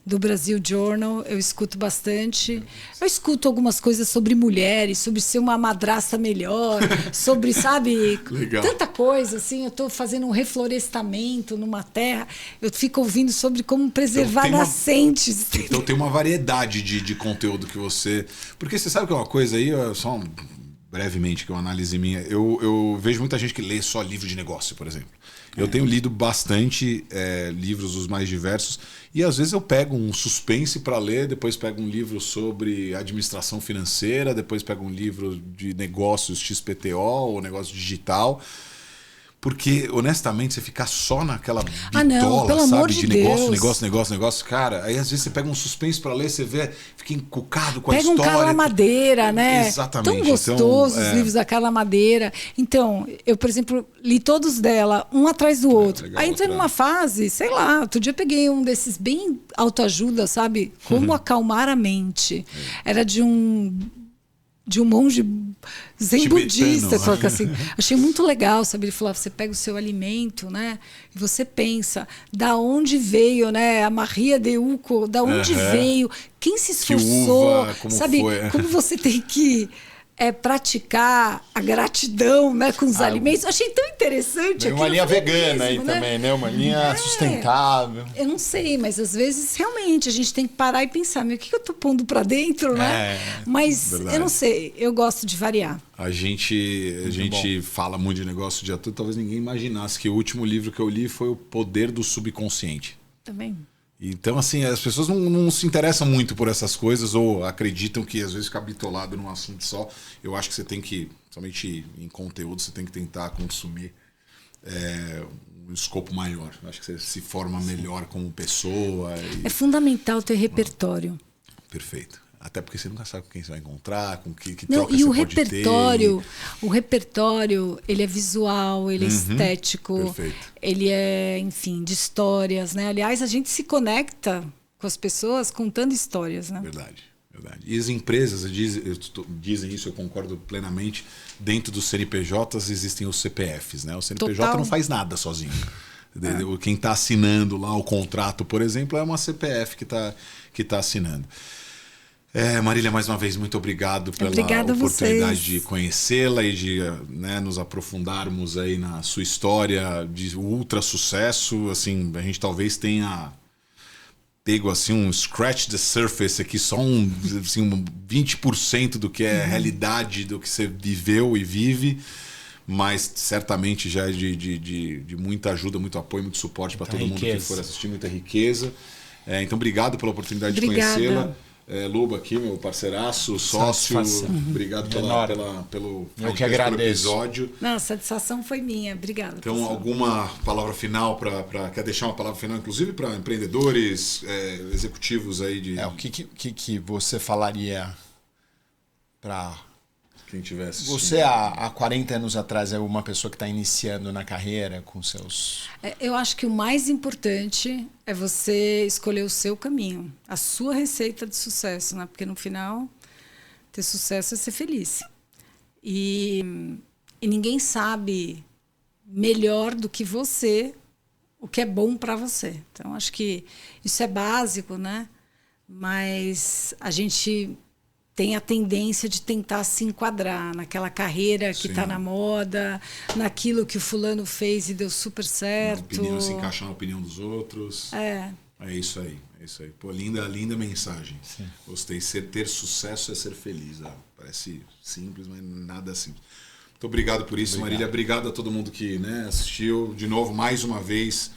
[SPEAKER 1] do Brasil Journal, eu escuto bastante. Eu escuto algumas coisas sobre mulheres, sobre ser uma madrasta melhor, sobre, sabe, tanta coisa, assim. Eu estou fazendo um reflorestamento numa terra, eu fico ouvindo sobre como preservar nascentes.
[SPEAKER 3] Então tem uma variedade de conteúdo que você... Porque você sabe que é uma coisa aí, só brevemente, que é uma análise minha, eu vejo muita gente que lê só livro de negócio, por exemplo. Eu tenho lido bastante livros os mais diversos e às vezes eu pego um suspense para ler, depois pego um livro sobre administração financeira, depois pego um livro de negócios XPTO ou negócio digital. Porque, honestamente, você ficar só naquela bitola, sabe? De negócio, cara. Aí, às vezes, você pega um suspense pra ler, você vê, fica encucado com a história.
[SPEAKER 1] Pega um Carla Madeira, né?
[SPEAKER 3] Exatamente.
[SPEAKER 1] Tão gostoso os livros da Carla Madeira. Então, eu, por exemplo, li todos dela, um atrás do outro. Aí, entrei numa fase, sei lá, outro dia eu peguei um desses bem autoajuda, sabe? Como acalmar a mente. Era de um monge zen budista, assim. Achei muito legal, sabe? Ele falava, você pega o seu alimento, né? E você pensa, da onde veio, né? A Maria de Uco, da onde veio? Quem se esforçou? Sabe? Como você tem que praticar a gratidão, né, com os alimentos. Achei tão interessante.
[SPEAKER 2] Uma linha vegana aí também, né? Uma linha sustentável.
[SPEAKER 1] Eu não sei, mas às vezes realmente a gente tem que parar e pensar, o que eu tô pondo pra dentro, né? Mas verdade. Eu não sei, eu gosto de variar.
[SPEAKER 3] A gente fala muito de negócio de ator, talvez ninguém imaginasse que o último livro que eu li foi O Poder do Subconsciente.
[SPEAKER 1] Também.
[SPEAKER 3] Então, assim, as pessoas não se interessam muito por essas coisas ou acreditam que às vezes fica bitolado num assunto só. Eu acho que você tem que, somente em conteúdo, você tem que tentar consumir um escopo maior. Eu acho que você se forma melhor como pessoa.
[SPEAKER 1] É fundamental ter repertório.
[SPEAKER 3] Perfeito. Até porque você nunca sabe com quem você vai encontrar, com que
[SPEAKER 1] não,
[SPEAKER 3] troca
[SPEAKER 1] e
[SPEAKER 3] você
[SPEAKER 1] o
[SPEAKER 3] pode
[SPEAKER 1] repertório,
[SPEAKER 3] ter.
[SPEAKER 1] O repertório, ele é visual, ele é estético,
[SPEAKER 3] perfeito.
[SPEAKER 1] Ele é, enfim, de histórias, né? Aliás, a gente se conecta com as pessoas contando histórias, né?
[SPEAKER 3] Verdade. E as empresas dizem isso, eu concordo plenamente. Dentro dos CNPJs existem os CPFs, né? O CNPJ Total. Não faz nada sozinho. Quem está assinando lá o contrato, por exemplo, é uma CPF que tá assinando. Marília, mais uma vez, muito obrigado pela oportunidade de conhecê-la e de nos aprofundarmos aí na sua história de ultra sucesso. Assim, a gente talvez tenha pego assim um scratch the surface aqui, só assim, 20% do que é realidade, do que você viveu e vive, mas certamente já é de muita ajuda, muito apoio, muito suporte para todo mundo que for assistir, muita riqueza. Então, obrigado pela oportunidade de conhecê-la. Luba aqui, meu parceiraço, sócio, obrigado pelo episódio.
[SPEAKER 1] Não, a satisfação foi minha, obrigada.
[SPEAKER 3] Então,
[SPEAKER 1] pessoal.
[SPEAKER 3] alguma palavra final quer deixar uma palavra final, inclusive para empreendedores, executivos aí de...
[SPEAKER 2] O que você falaria para
[SPEAKER 3] quem tivesse?
[SPEAKER 2] Você, há 40 anos atrás, é uma pessoa que está iniciando na carreira com seus...
[SPEAKER 1] Eu acho que o mais importante é você escolher o seu caminho, a sua receita de sucesso, né? Porque no final, ter sucesso é ser feliz. E ninguém sabe melhor do que você o que é bom para você. Então, acho que isso é básico, né? Mas a gente tem a tendência de tentar se enquadrar naquela carreira que está na moda, naquilo que o fulano fez e deu super certo.
[SPEAKER 3] A opinião se encaixa na opinião dos outros.
[SPEAKER 1] É
[SPEAKER 3] isso aí. Pô, linda mensagem. Sim. Gostei. Ter sucesso é ser feliz. Parece simples, mas nada simples. Muito obrigado por isso, Marília. Obrigado a todo mundo que assistiu. De novo, mais uma vez,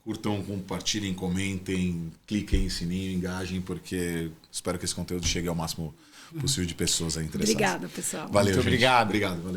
[SPEAKER 3] curtam, compartilhem, comentem, cliquem em sininho, engajem, porque espero que esse conteúdo chegue ao máximo possível de pessoas aí interessadas.
[SPEAKER 1] Obrigada, pessoal.
[SPEAKER 3] Valeu,
[SPEAKER 2] Muito
[SPEAKER 3] gente.
[SPEAKER 2] obrigado.
[SPEAKER 3] Valeu.